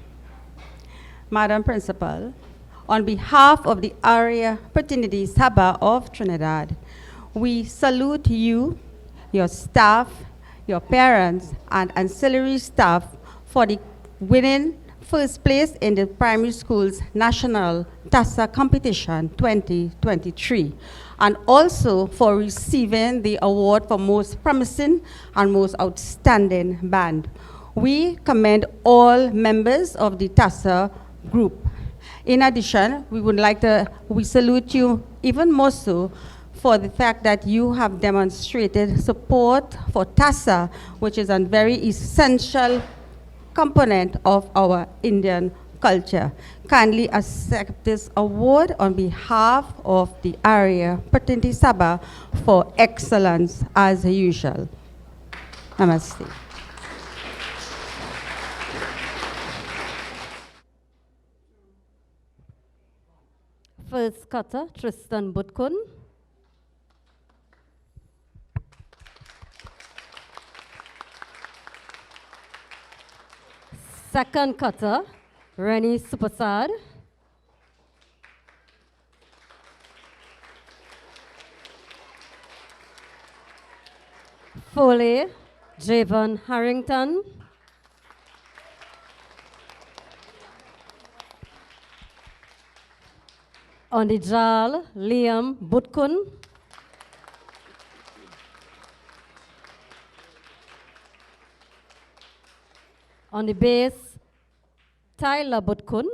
Madam Principal, on behalf of the Arya Pratinidhi Sabha of Trinidad, we salute you, your staff, your parents, and ancillary staff for the winning first place in the primary school's national TASA competition 2023, and also for receiving the award for most promising and most outstanding band. We commend all members of the TASA group. In addition, we salute you even more so for the fact that you have demonstrated support for TASA, which is a very essential component of our Indian culture. Kindly accept this award on behalf of the Arya Pratinidhi Sabha for excellence as usual. Namaste. First cutter, Tristan Butkun. Second cutter, Rennie Supasad. Foley, Javon Harrington. On the jal, Liam Butkun. On the bass, Tyler Butkun.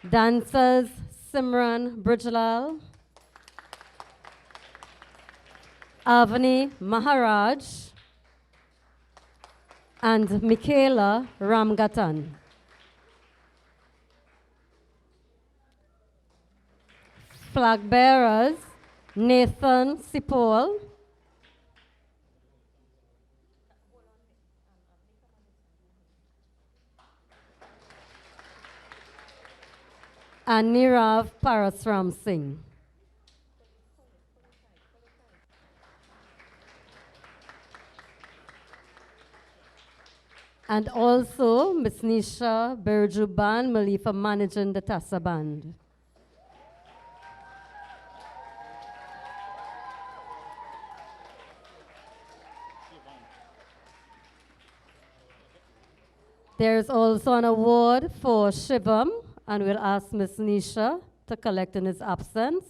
Dancers, Simran Brijlal. Avani Maharaj. And Michaela Ramgatan. Flag bearers, Nathan Sipol. and Nirav Parasram Singh. And also Ms. Nisha Berjuban Malifa managing the Tassa Band. There's also an award for Shivam, and we'll ask Ms. Nisha to collect in his absence.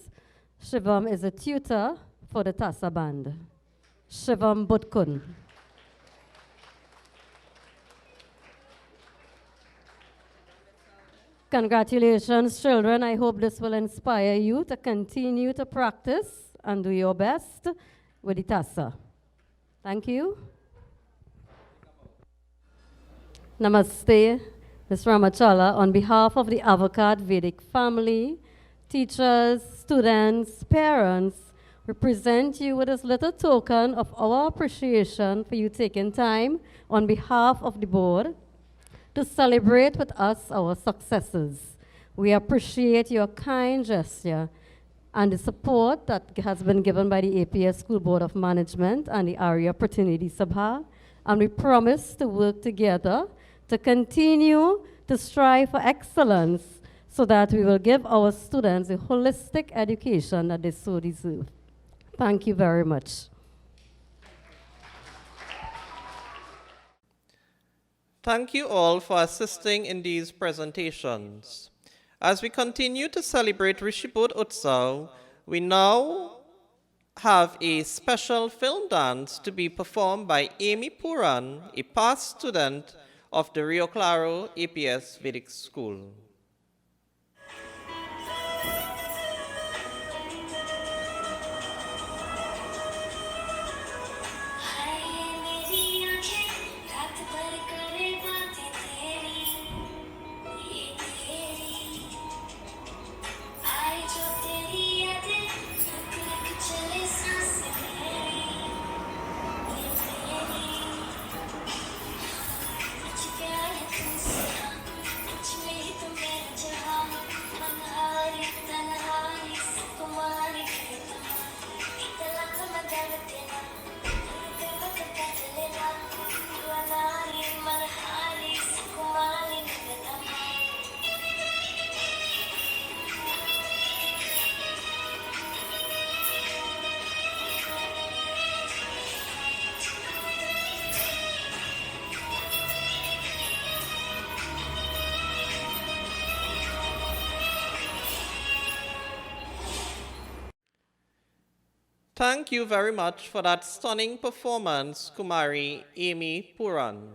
Shivam is a tutor for the Tassa Band. Shivam Butkun. Congratulations, children. I hope this will inspire you to continue to practice and do your best with the Tassa. Thank you. Namaste, Ms. Ramachala. On behalf of the Avocat Vedic family, teachers, students, parents, we present you with this little token of our appreciation for you taking time on behalf of the board to celebrate with us our successes. We appreciate your kind gesture and the support that has been given by the APS School Board of Management and the Arya Pratinidhi Sabha, and we promise to work together to continue to strive for excellence so that we will give our students a holistic education that they so deserve. Thank you very much. Thank you all for assisting in these presentations. As we continue to celebrate Rishi Bodh Utsav, we now have a special film dance to be performed by Amy Puran, a past student of the Rio Claro APS Vedic School. Thank you very much for that stunning performance, Kumari Amy Puran.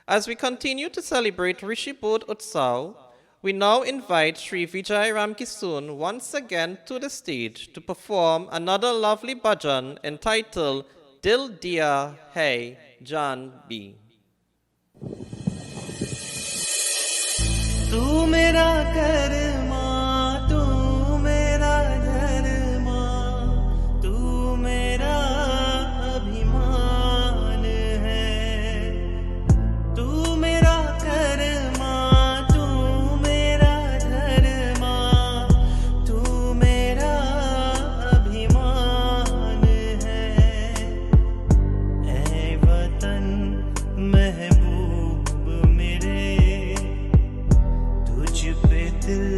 As we continue to celebrate Rishi Bodh Utsav, we now invite Sri Vijay Ramkisun once again to the stage to perform another lovely bhajan entitled Dil Diya Hai Jaan Bhi. तू मेरा कर्मा तू मेरा धर्मा तू मेरा अभिमान है तू मेरा कर्मा तू मेरा धर्मा तू मेरा अभिमान है ऐ वतन महबूब मेरे तुझ पे दिल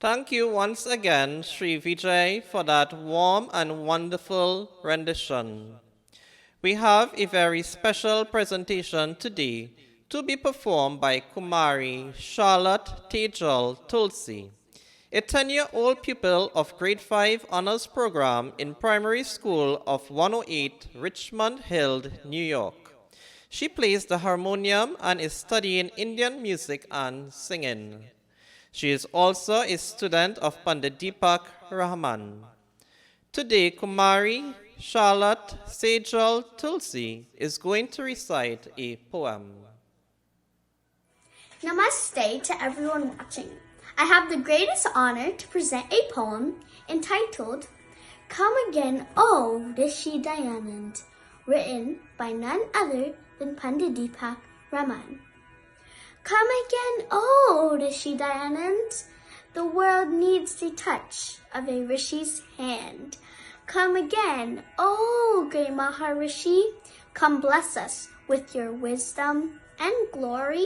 Thank you once again, Sri Vijay, for that warm and wonderful rendition. We have a very special presentation today to be performed by Kumari Charlotte Tejal Tulsi, a 10-year-old pupil of Grade 5 Honors Program in Primary School of 108 Richmond Hill, New York. She plays the harmonium and is studying Indian music and singing. She is also a student of Pandit Deepak Rahman. Today, Kumari Charlotte Tejal Tulsi is going to recite a poem. Namaste to everyone watching. I have the greatest honor to present a poem entitled Come Again, O Rishi Dayanand, written by none other than Pandit Deepak Rahman. Come again, O Rishi Dayanand, the world needs the touch of a Rishi's hand. Come again, O great Maharishi, come bless us with your wisdom and glory.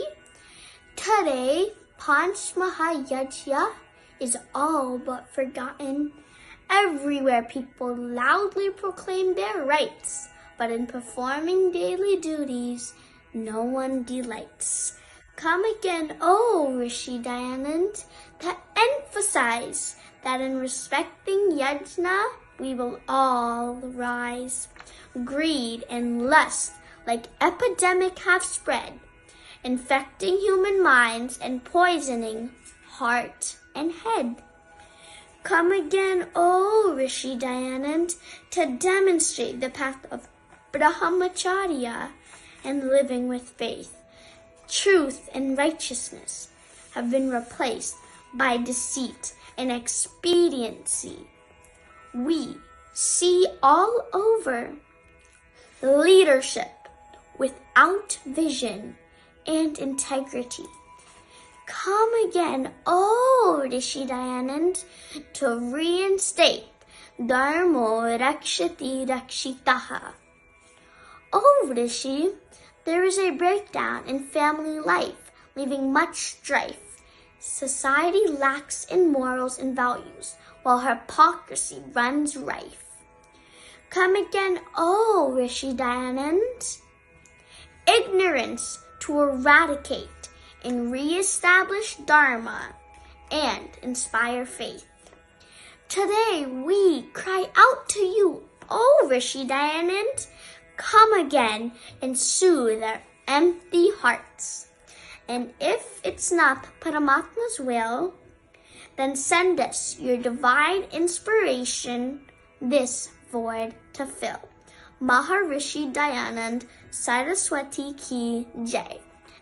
Today, Panch Mahayajna is all but forgotten. Everywhere people loudly proclaim their rights, but in performing daily duties, no one delights. Come again, O Rishi Dayanand, to emphasize that in respecting yajna, we will all rise. Greed and lust like epidemic have spread, infecting human minds and poisoning heart and head. Come again, O Rishi Dayanand, to demonstrate the path of Brahmacharya and living with faith. Truth and righteousness have been replaced by deceit and expediency. We see all over leadership without vision and integrity. Come again, O Rishi Dayanand, to reinstate Dharmo Rakshati Rakshitaha. O Rishi, there is a breakdown in family life, leaving much strife. Society lacks in morals and values, while hypocrisy runs rife. Come again, O Rishi Dayanand, ignorance to eradicate and re-establish Dharma and inspire faith. Today we cry out to you, O Rishi Dayanand, come again and soothe our empty hearts. And if it's not Paramatma's will, then send us your divine inspiration, this void to fill. Maharishi Dayanand Saraswati Ki Jai.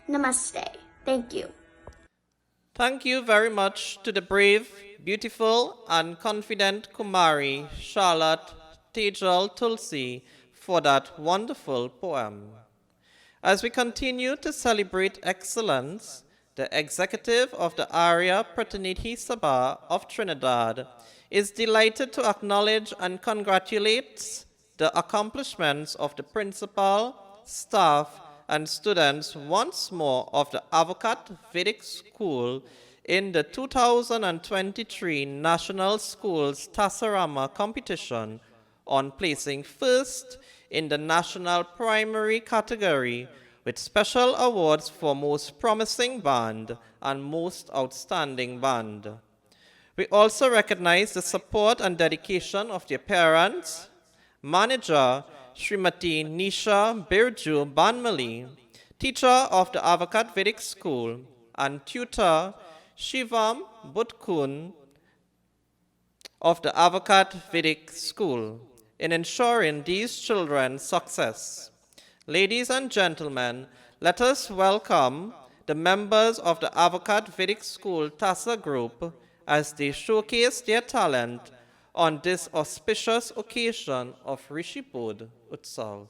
Namaste. Thank you. Thank you very much to the brave, beautiful, and confident Kumari Charlotte Tejal Tulsi for that wonderful poem. As we continue to celebrate excellence, the executive of the Arya Pratinidhi Sabha of Trinidad is delighted to acknowledge and congratulate the accomplishments of the principal, staff, and students once more of the Avocat Vedic School in the 2023 National Schools Tasarama competition on placing first in the national primary category with special awards for most promising band and most outstanding band. We also recognize the support and dedication of their parents, manager, Srimati Nisha Birju Banmali, teacher of the Avocat Vedic School, and tutor Shivam Butkun of the Avocat Vedic School in ensuring these children's success. Ladies and gentlemen, let us welcome the members of the Avocat Vedic School TASA group as they showcase their talent on this auspicious occasion of Rishi Bodh Utsav.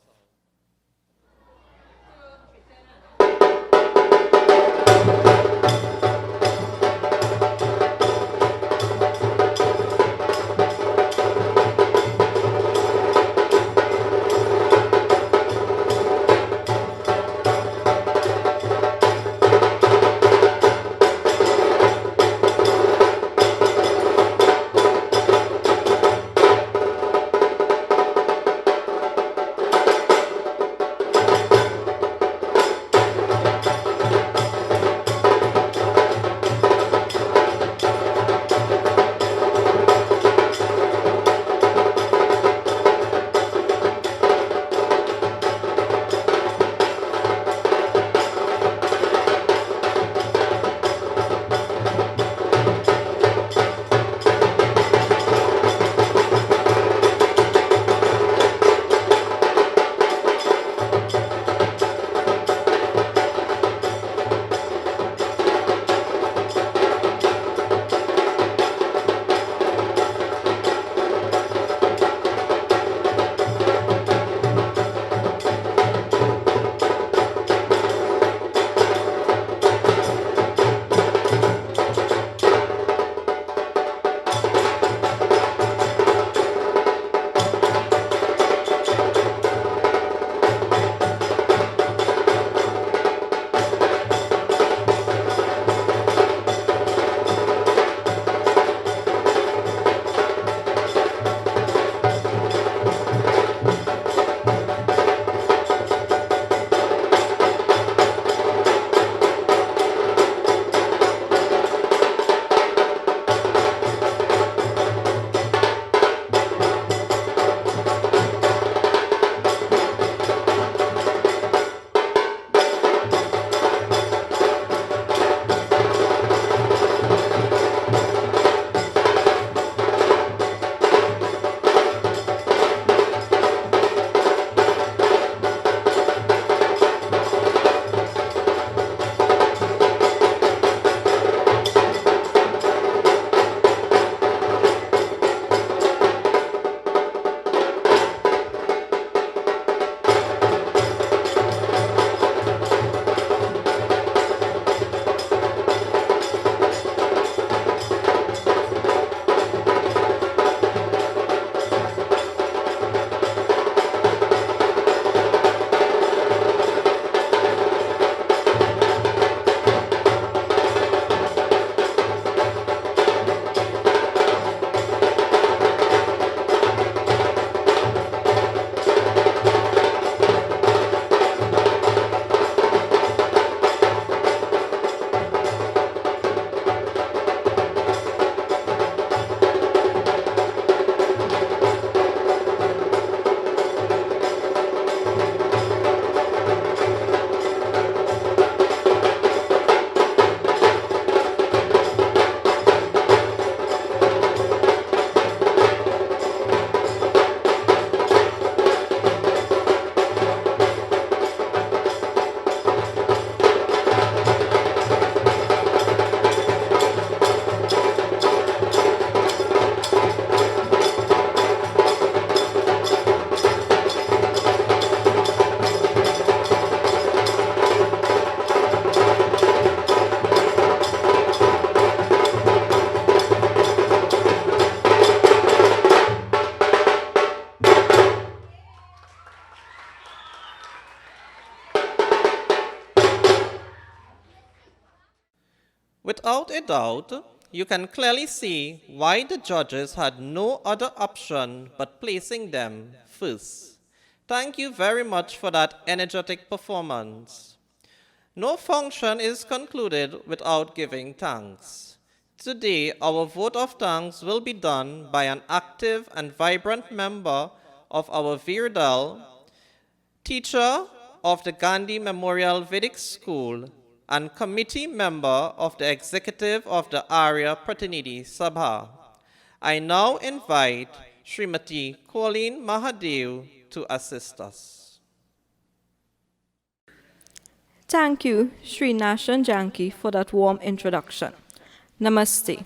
Without a doubt, you can clearly see why the judges had no other option but placing them first. Thank you very much for that energetic performance. No function is concluded without giving thanks. Today, our vote of thanks will be done by an active and vibrant member of our Virdal, teacher of the Gandhi Memorial Vedic School, and committee member of the executive of the Arya Pratinidhi Sabha. I now invite Srimati Colleen Mahadev to assist us. Thank you, Sri Nashan Janki, for that warm introduction. Namaste.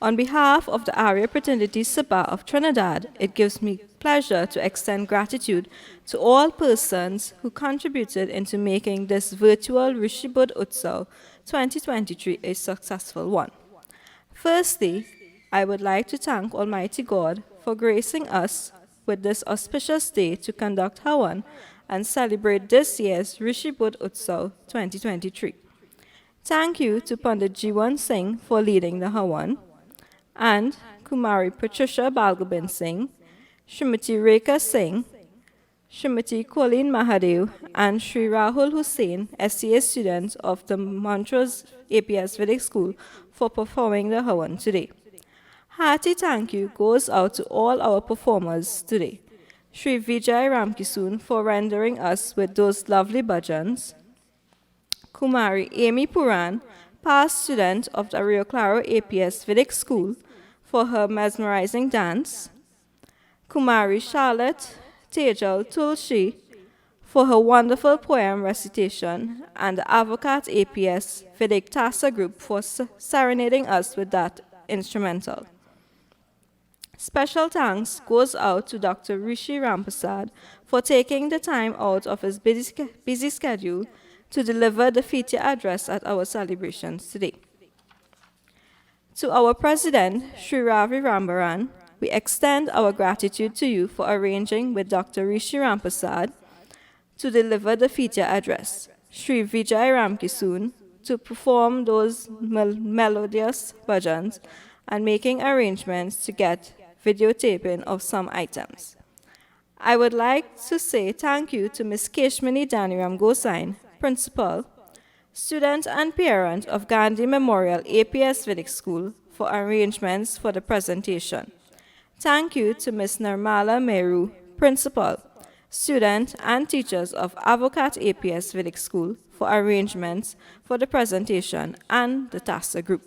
On behalf of the Arya Pratinidhi Sabha of Trinidad, it gives me pleasure to extend gratitude to all persons who contributed into making this virtual Rishi Bodh Utsav 2023 a successful one. Firstly, I would like to thank Almighty God for gracing us with this auspicious day to conduct Hawan and celebrate this year's Rishi Bodh Utsav 2023. Thank you to Pandit Jiwan Singh for leading the Hawan, and Kumari Patricia Balgobin Singh, Srimati Rekha Singh, Srimati Colleen Mahadev, and Sri Rahul Hussain, SCA students of the Montrose APS Vedic School, for performing the Hawan today. Hearty thank you goes out to all our performers today. Sri Vijay Ramkisoon for rendering us with those lovely bhajans, Kumari Amy Puran, past student of the Rio Claro APS Vedic School, for her mesmerizing dance, Kumari Charlotte Tejal Tulshi for her wonderful poem recitation, and the Avocat APS Vedic Tasa group for serenading us with that instrumental. Special thanks goes out to Dr. Rishi Rampasad for taking the time out of his busy schedule to deliver the feature address at our celebrations today. To our President, Sri Ravi Rambaran, we extend our gratitude to you for arranging with Dr. Rishi Rampasad to deliver the feature address, Sri Vijay Ramkisoon to perform those melodious bhajans, and making arrangements to get videotaping of some items. I would like to say thank you to Ms. Keshmani Daniram Gosain, Principal, student and parent of Gandhi Memorial APS Vedic School, for arrangements for the presentation. Thank you to Ms. Nirmala Meru, Principal, student and teachers of Avocat APS Vedic School, for arrangements for the presentation and the TASA group.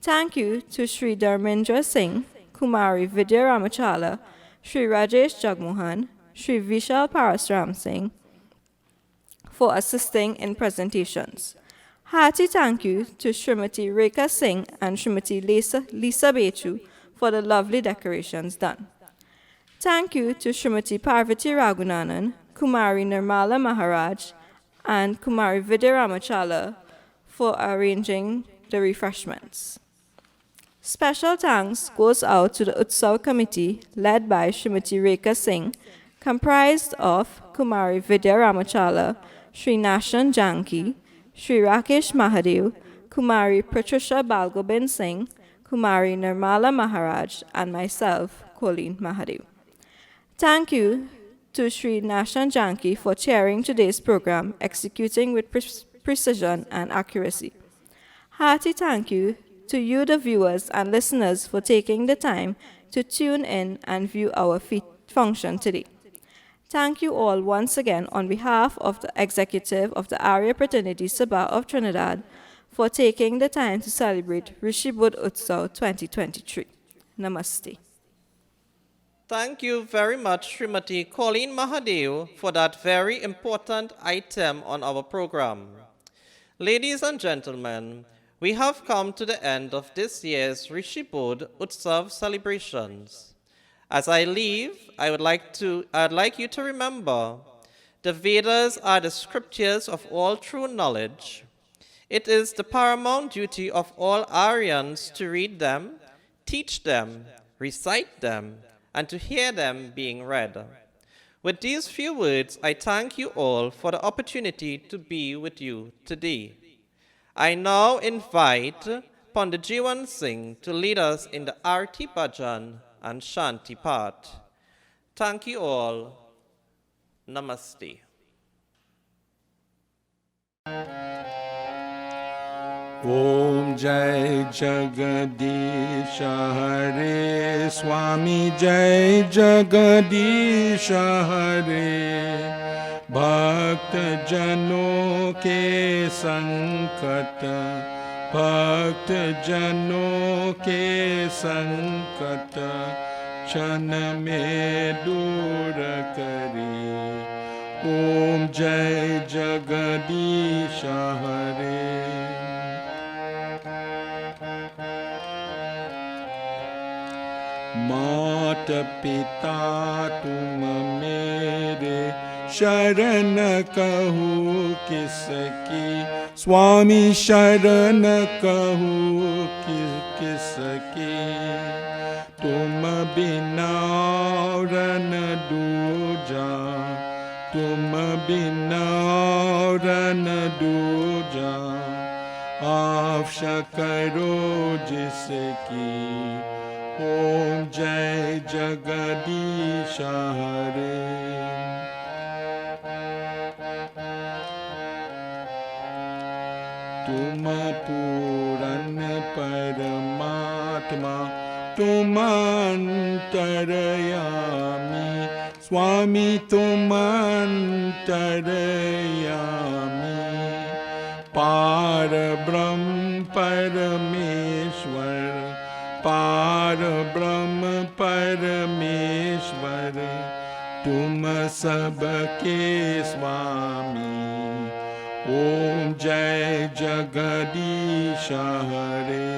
Thank you to Sri Dharmendra Singh, Kumari Vidya Ramachala, Sri Rajesh Jagmohan, Sri Vishal Parasram Singh, for assisting in presentations. Hearty thank you to Srimati Rekha Singh and Srimati Lisa Bechu for the lovely decorations done. Thank you to Srimati Parvati Raghunanan, Kumari Nirmala Maharaj, and Kumari Vidya Ramachala for arranging the refreshments. Special thanks goes out to the Utsav committee led by Srimati Rekha Singh, comprised of Kumari Vidya Ramachala, Sri Nashan Janki, Sri Rakesh Mahadev, Kumari Patricia Balgobin Singh, Kumari Nirmala Maharaj, and myself, Colleen Mahadev. Thank you to Sri Nashan Janki for chairing today's program, executing with precision and accuracy. Hearty thank you to you, the viewers and listeners, for taking the time to tune in and view our function today. Thank you all once again on behalf of the executive of the Arya Pratinidhi Sabha of Trinidad for taking the time to celebrate Rishi Bodh Utsav 2023. Namaste. Thank you very much, Srimati Colleen Mahadev, for that very important item on our program. Ladies and gentlemen, we have come to the end of this year's Rishi Bodh Utsav celebrations. As I leave, I'd like you to remember, the Vedas are the scriptures of all true knowledge. It is the paramount duty of all Aryans to read them, teach them, recite them, and to hear them being read. With these few words, I thank you all for the opportunity to be with you today. I now invite Pandit Jiwan Singh to lead us in the Arti Bhajan and Shanti part. Thank you all. Namaste. Om Jai Jagadish Hare Swami Jai Jagadish Hare Bhakt Jano ke sankat Bhakt Jano ke sankat Chan mein dur kare Om Jai Jagadish Hare मात पिता तुम मेरे शरण कहूँ किसकी स्वामी शरण कहूँ किसकी तुम बिना और न दूजा तुम बिना और न दूजा आशा करो जिसकी Om Jai Jagadish Hare Tum Puran Paramatma Tum Antarayami Swami Tum Antarayami Parabrahm Parameshwar पार ब्रह्म परमेश्वर तुम सबके स्वामी ओम जय जगदीश हरे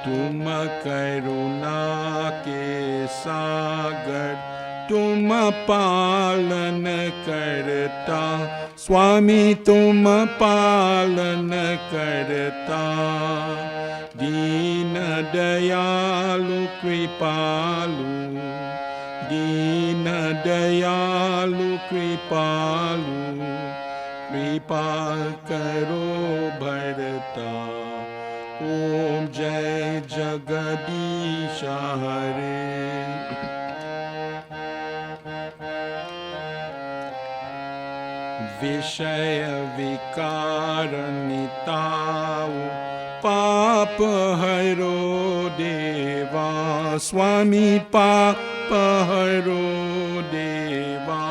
तुम करुणा के सागर तुम पालन करता स्वामी तुम पालन करता दीन दयालु कृपालु दीन दयालु कृपालु कृपा करो भरता ओम जय जगदीश हरे विषय विकार निताऊ पाप हरो देवा स्वामी पाप हरो देवा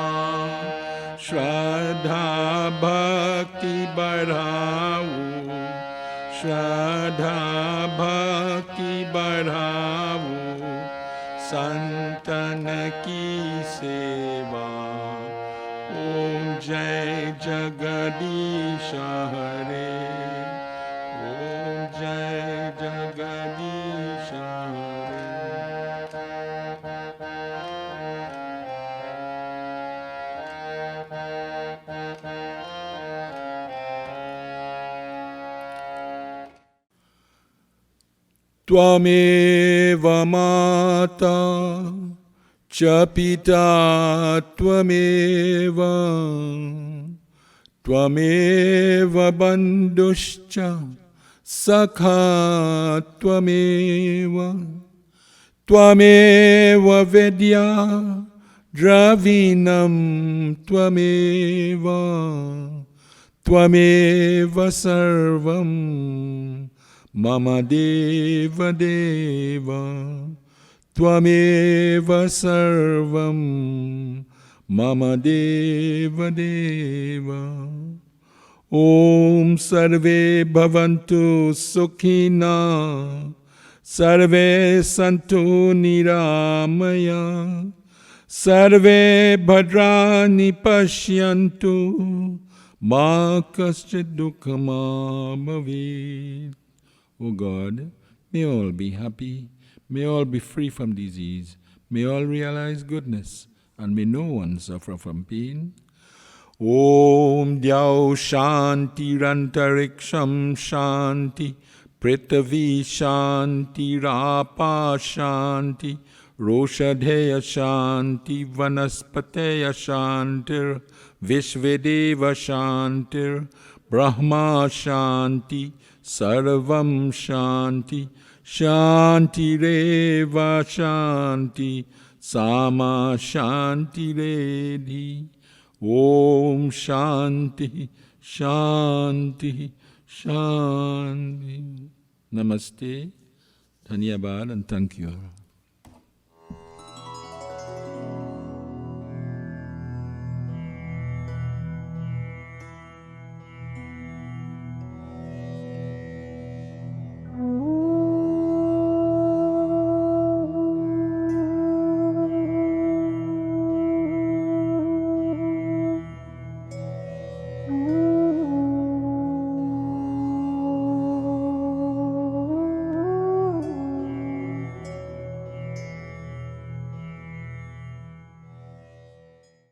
श्रद्धा भक्ति बढ़ाऊ श्रद्धा भक्ति बढ़ाऊ संतन की सेवा ओम जय जगदीश हरे ओम जय जगदीश हरे त्वमेव माता च पिता त्वमेव त्वमेव बन्धुश्च सखा त्वमेव त्वमेव विद्या द्रविणं त्वमेव त्वमेव सर्वं मम देव देव त्वमेव सर्वं मम देव देव ॐ सर्वे भवन्तु सुखिनः सर्वे सन्तु निरामया सर्वे भद्राणि पश्यन्तु मा कश्चित् दुःखमा भवेत्. O God, may all be happy, may all be free from disease, may all realize goodness, and may no one suffer from pain. Om Dyau Shanti Rantariksham Shanti Prithvi Shanti Rapa Shanti Roshadheya Shanti Vanaspateya Shantir Vishvedeva Shantir Brahma Shanti Sarvam Shanti Shanti Reva Shanti Sama Shanti Redhi Om Shanti Shanti Shanti. Namaste, Dhanyabad, and thank you.